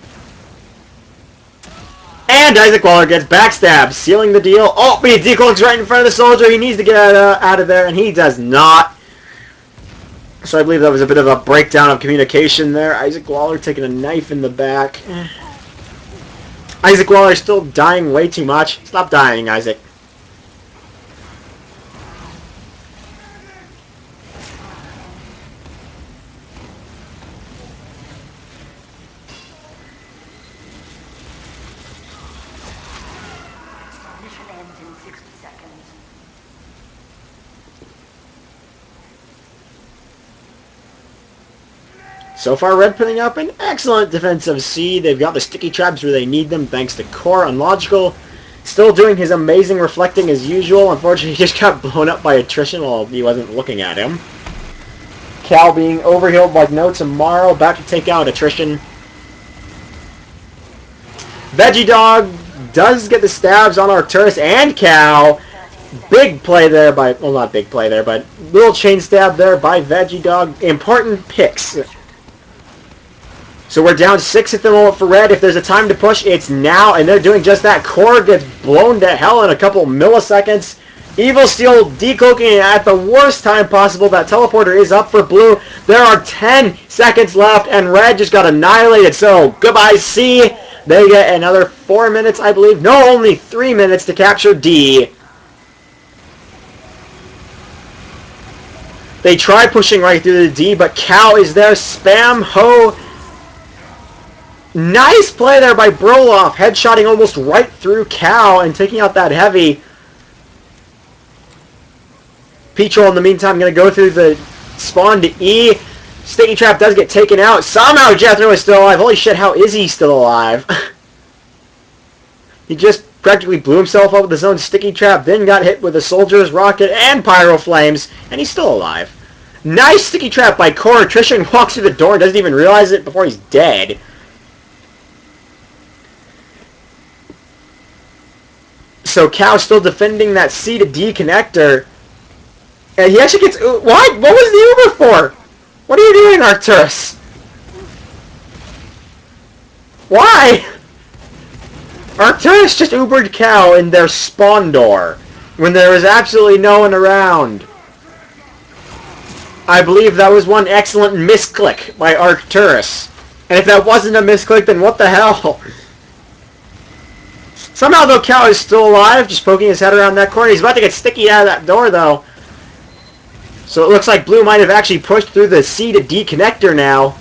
And Isaac Waller gets backstabbed, sealing the deal. Oh, but he decloaks right in front of the soldier. He needs to get out of there, and he does not. So I believe that was a bit of a breakdown of communication there. Isaac Waller taking a knife in the back. Isaac Waller still dying way too much. Stop dying, Isaac. Mission ends in 60 seconds. So far, Red putting up an excellent defensive C. They've got the sticky traps where they need them, thanks to Core. Unlogical still doing his amazing reflecting as usual. Unfortunately, he just got blown up by attrition while he wasn't looking at him. Cal being overhealed like no tomorrow, back to take out attrition. Veggie Dog does get the stabs on Arcturus and Cal. Big play there by, well, not big play there, but little chain stab there by Veggie Dog. Important picks. So we're down 6 at the moment for Red. If there's a time to push, it's now, and they're doing just that. Core gets blown to hell in a couple milliseconds. Evil Steel decloaking at the worst time possible. That teleporter is up for Blue. There are 10 seconds left, and Red just got annihilated. So goodbye, C. They get another 4 minutes, I believe. No, only 3 minutes to capture D. They try pushing right through the D, but Cal is there. Spam Ho. Nice play there by Broloff, headshotting almost right through Cal and taking out that heavy. Petrol, in the meantime, going to go through the spawn to E. Sticky Trap does get taken out. Somehow Jethro is still alive. Holy shit, how is he still alive? He just practically blew himself up with his own Sticky Trap, then got hit with a Soldier's Rocket and Pyro Flames, and he's still alive. Nice Sticky Trap by Core. Attrition walks through the door and doesn't even realize it before he's dead. So Cal still defending that C to D connector. And he actually gets... What? What was the Uber for? What are you doing, Arcturus? Why? Arcturus just Ubered Cal in their spawn door when there was absolutely no one around. I believe that was one excellent misclick by Arcturus. And if that wasn't a misclick, then what the hell? Somehow, though, Cal is still alive, just poking his head around that corner. He's about to get sticky out of that door, though. So it looks like Blue might have actually pushed through the C to D connector now.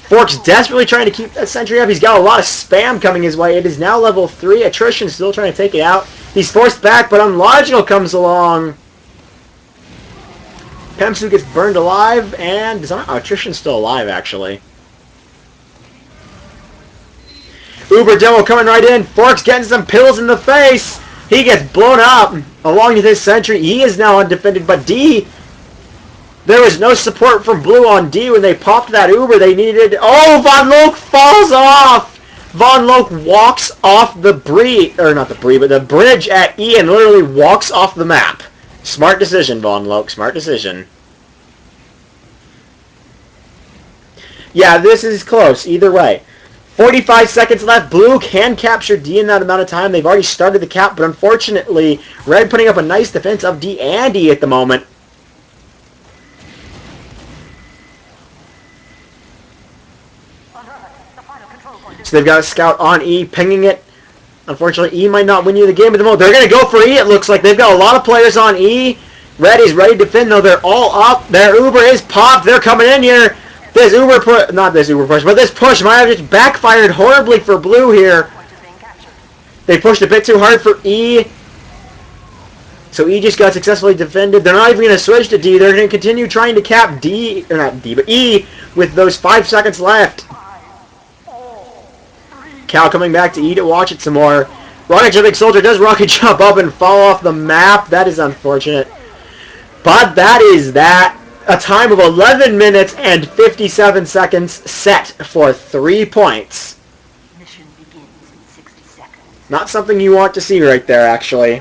Fork's desperately trying to keep that sentry up. He's got a lot of spam coming his way. It is now level 3. Attrition still trying to take it out. He's forced back, but Unlogical comes along. Pemsu gets burned alive, and Attrition's still alive, actually. Uber Demo coming right in. Fork's getting some pills in the face. He gets blown up along with his sentry. He is now undefended, but D, there was no support from Blue on D when they popped that Uber. They needed... Oh, Von Loke falls off! Von Loke walks off the the bridge at E and literally walks off the map. Smart decision, Von Loke. Smart decision. Yeah, this is close. Either way. 45 seconds left. Blue can capture D in that amount of time. They've already started the cap, but unfortunately, Red putting up a nice defense of D and E at the moment. So they've got a scout on E, pinging it. Unfortunately, E might not win you the game at the moment. They're going to go for E, it looks like. They've got a lot of players on E. Red is ready to defend, though. They're all up. Their Uber is popped. They're coming in here. This Uber push, not this Uber push, but this push might have just backfired horribly for Blue here. They pushed a bit too hard for E. So E just got successfully defended. They're not even going to switch to D. They're going to continue trying to cap D, or not D, but E with those 5 seconds left. Cal coming back to E to watch it some more. Rocket Jumping Soldier does rocket jump up and fall off the map. That is unfortunate. But that is that. A time of 11 minutes and 57 seconds set for 3 points. Mission begins in 60 seconds. Not something you want to see right there, actually.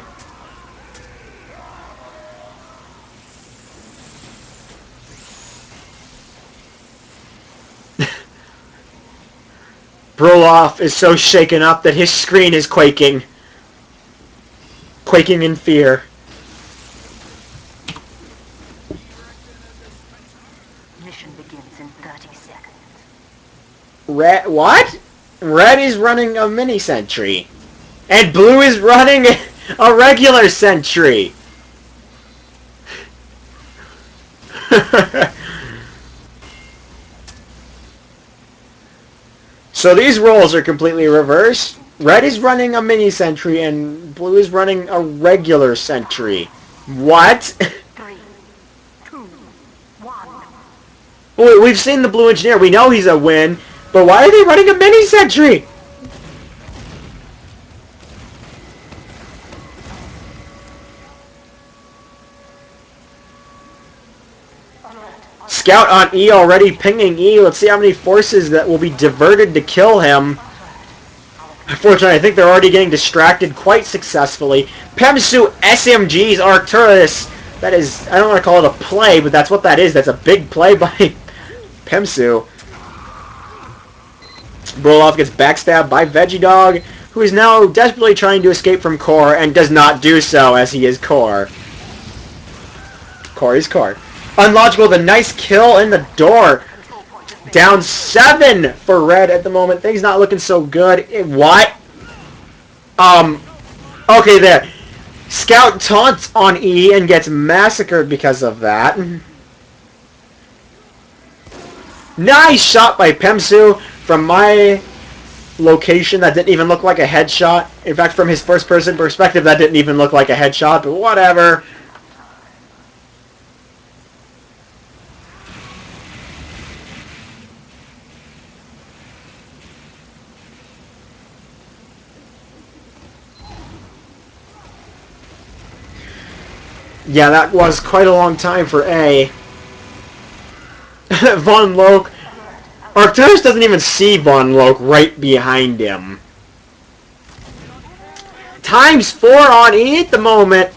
Broloff is so shaken up that his screen is quaking. Quaking in fear. Mission begins in 30 seconds. Red, what? Red is running a mini sentry. And blue is running a regular sentry. So these roles are completely reversed. Red is running a mini sentry and blue is running a regular sentry. What? 3, 2, 1. Well, we've seen the blue engineer. We know he's a win. But why are they running a mini sentry? Scout on E already pinging E. Let's see how many forces that will be diverted to kill him. Unfortunately, I think they're already getting distracted quite successfully. Pemsu SMGs Arcturus. That is, I don't want to call it a play, but that's what that is. That's a big play by Pemsu. Broloff gets backstabbed by Veggiedog, who is now desperately trying to escape from Core and does not do so as he is Core. Core is Core. Unlogical, the nice kill in the door. Down 7 for Red at the moment. Things not looking so good. What? Okay, there. Scout taunts on E and gets massacred because of that. Nice shot by Pemsu from my location. That didn't even look like a headshot. In fact, from his first-person perspective, that didn't even look like a headshot, but whatever. Yeah, that was quite a long time for A. Von Loke. Arcturus doesn't even see Von Loke right behind him. ×4 on E at the moment.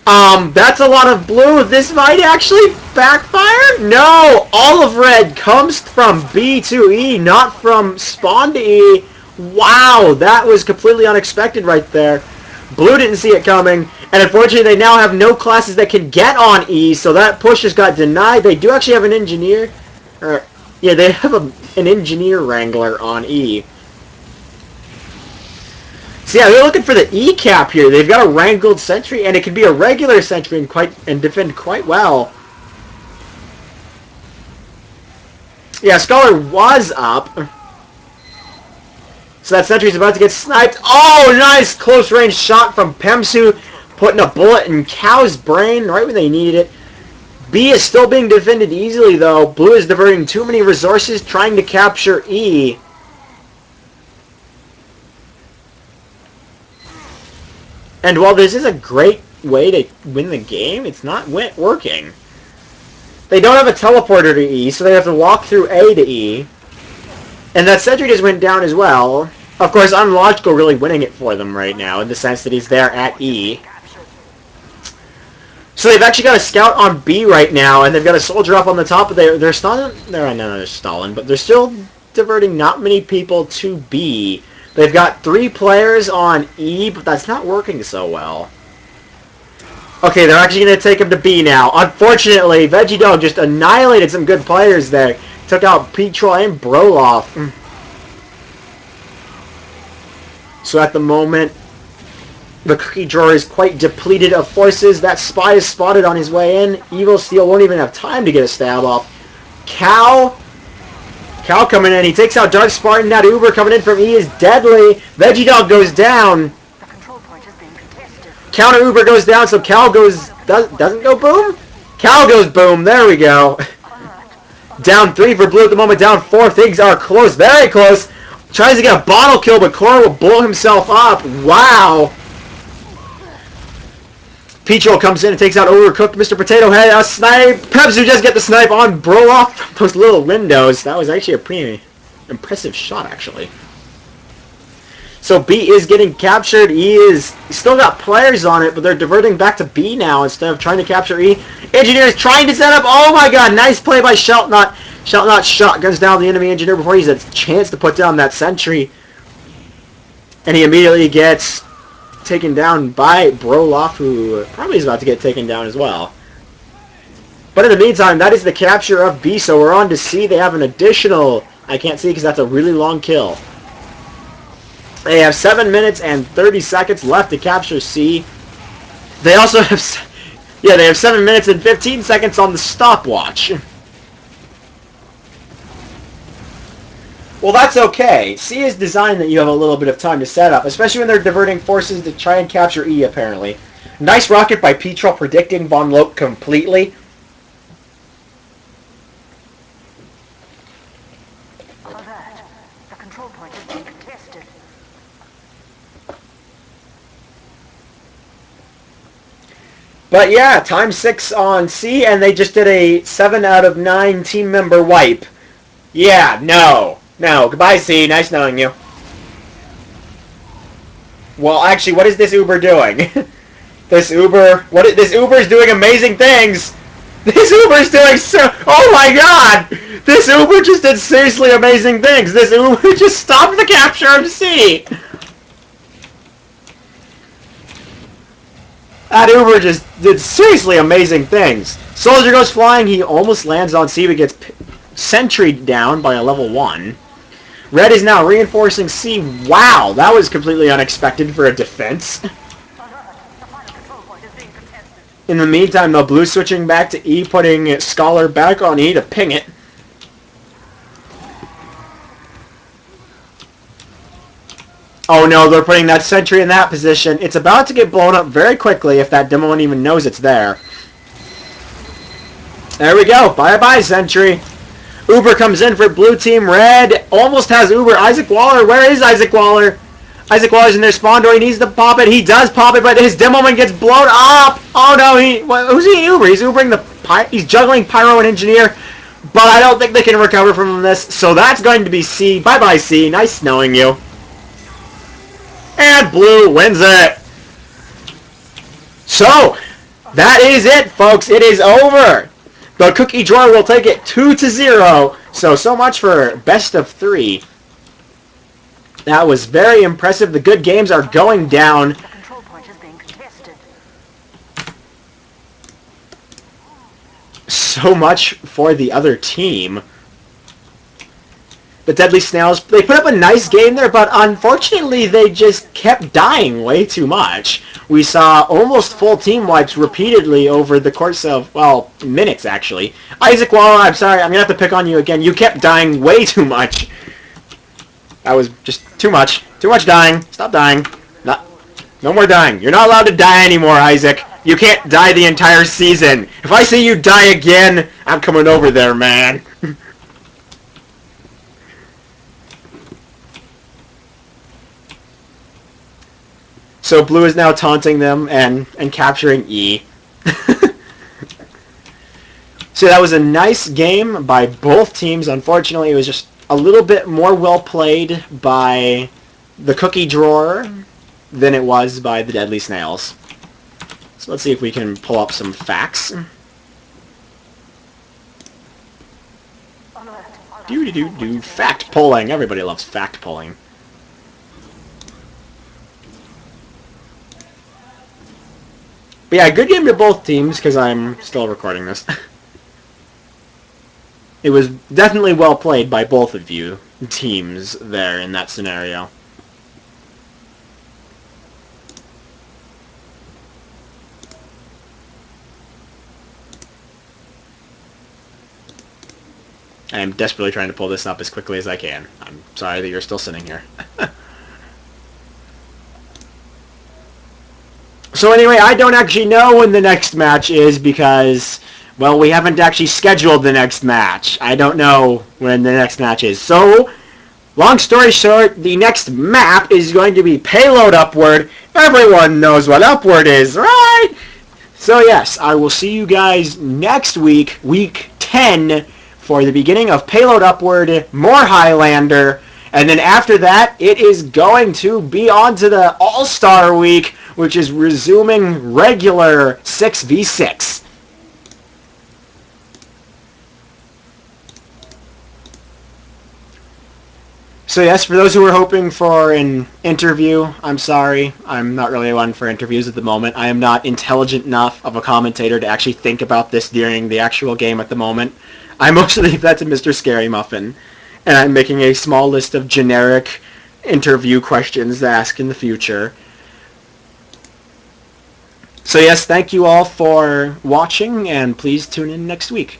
That's a lot of blue. This might actually backfire? No! All of Red comes from B to E, not from spawn to E. Wow, that was completely unexpected right there. Blue didn't see it coming, and unfortunately they now have no classes that can get on E, so that push just got denied. They do actually have an engineer. Yeah, they have an engineer wrangler on E. So yeah, they're looking for the E cap here. They've got a wrangled sentry, and it can be a regular sentry and defend quite well. Yeah, Scholar was up. So that sentry's about to get sniped. Oh, nice close range shot from Pemsu, putting a bullet in Cow's brain right when they needed it. B is still being defended easily, though. Blue is diverting too many resources trying to capture E. And while this is a great way to win the game, it's not working. They don't have a teleporter to E, so they have to walk through A to E. And that sentry just went down as well. Of course, Unlogical really winning it for them right now, in the sense that he's there at E. So they've actually got a scout on B right now, and they've got a soldier up on the top, but they're stalling. They're stalling, but they're still diverting not many people to B. They've got 3 players on E, but that's not working so well. Okay, they're actually going to take him to B now. Unfortunately, Veggiedog just annihilated some good players there. Took out P-Troy and Broloff. So at the moment, the cookie drawer is quite depleted of forces. That spy is spotted on his way in. Evil Steel won't even have time to get a stab off. Cow coming in. He takes out Dark Spartan. That Uber coming in from E is deadly. Veggiedog goes down. The control point is being contested. Counter Uber goes down, so Cal doesn't go boom? Cal goes boom. There we go. Down 3 for Blue at the moment. Down 4. Things are close. Very close. Tries to get a bottle kill, but Cora will blow himself up. Wow. Peachroll comes in and takes out Overcooked Mr. Potato Head. A snipe. Peps who just get the snipe on Broloff from those little windows. That was actually a pretty impressive shot, actually. So B is getting captured. He's still got players on it, but they're diverting back to B now instead of trying to capture E. Engineer is trying to set up. Oh my god, nice play by Sheltnut. Sheltnut shotguns down the enemy engineer before he has a chance to put down that sentry. And he immediately gets taken down by Broloff, who probably is about to get taken down as well. But in the meantime, that is the capture of B, so we're on to C. They have an additional... I can't see because that's a really long kill. They have 7 minutes and 30 seconds left to capture C. They also have... Yeah, they have 7 minutes and 15 seconds on the stopwatch. Well, that's okay. C is designed that you have a little bit of time to set up, especially when they're diverting forces to try and capture E, apparently. Nice rocket by Petrol predicting Von Lope completely. The control point is being contested. But yeah, time 6 on C, and they just did a 7 out of 9 team member wipe. Yeah, no. No. Goodbye, C. Nice knowing you. Well, actually, what is this Uber doing? This Uber is doing amazing things. This Uber's doing so... Oh my god! This Uber just did seriously amazing things. This Uber just stopped the capture of C. That Uber just did seriously amazing things. Soldier goes flying. He almost lands on C, but gets sentryed down by a level 1. Red is now reinforcing C. Wow, that was completely unexpected for a defense. In the meantime, though, Blue switching back to E, putting Scholar back on E to ping it. Oh no, they're putting that sentry in that position. It's about to get blown up very quickly if that demo one even knows it's there. There we go. Bye-bye, sentry. Uber comes in for blue team. Red almost has Uber. Isaac Waller. Where is Isaac Waller? Isaac Waller's in their spawn door. He needs to pop it. He does pop it, but his demo man gets blown up. Oh no, who's he Uber? He's Ubering he's juggling Pyro and Engineer, but I don't think they can recover from this. So that's going to be C. Bye-bye, C. Nice knowing you. And Blue wins it. So, that is it, folks. It is over. The cookie drawer will take it 2-0. So much for best of 3. That was very impressive. The good games are going down. The control point is being contested. So much for the other team. The Deadly Snails, they put up a nice game there, but unfortunately they just kept dying way too much. We saw almost full team wipes repeatedly over the course of, well, minutes actually. Isaac Waller, I'm sorry, I'm going to have to pick on you again. You kept dying way too much. That was just too much. Too much dying. Stop dying. No more dying. You're not allowed to die anymore, Isaac. You can't die the entire season. If I see you die again, I'm coming over there, man. So Blue is now taunting them and capturing E. So that was a nice game by both teams. Unfortunately, it was just a little bit more well played by the Cookie Drawer than it was by the Deadly Snails. So let's see if we can pull up some facts. Do fact polling. Everybody loves fact polling. But yeah, good game to both teams, because I'm still recording this. It was definitely well played by both of you teams there in that scenario. I am desperately trying to pull this up as quickly as I can. I'm sorry that you're still sitting here. So anyway, I don't actually know when the next match is because, well, we haven't actually scheduled the next match. I don't know when the next match is. So, long story short, the next map is going to be Payload Upward. Everyone knows what Upward is, right? So yes, I will see you guys next week, week 10, for the beginning of Payload Upward, more Highlander, and then after that, it is going to be on to the All-Star Week, which is resuming regular 6v6. So yes, for those who were hoping for an interview, I'm sorry. I'm not really one for interviews at the moment. I am not intelligent enough of a commentator to actually think about this during the actual game at the moment. I mostly leave that to Mr. Scary Muffin. And I'm making a small list of generic interview questions to ask in the future. So yes, thank you all for watching, and please tune in next week.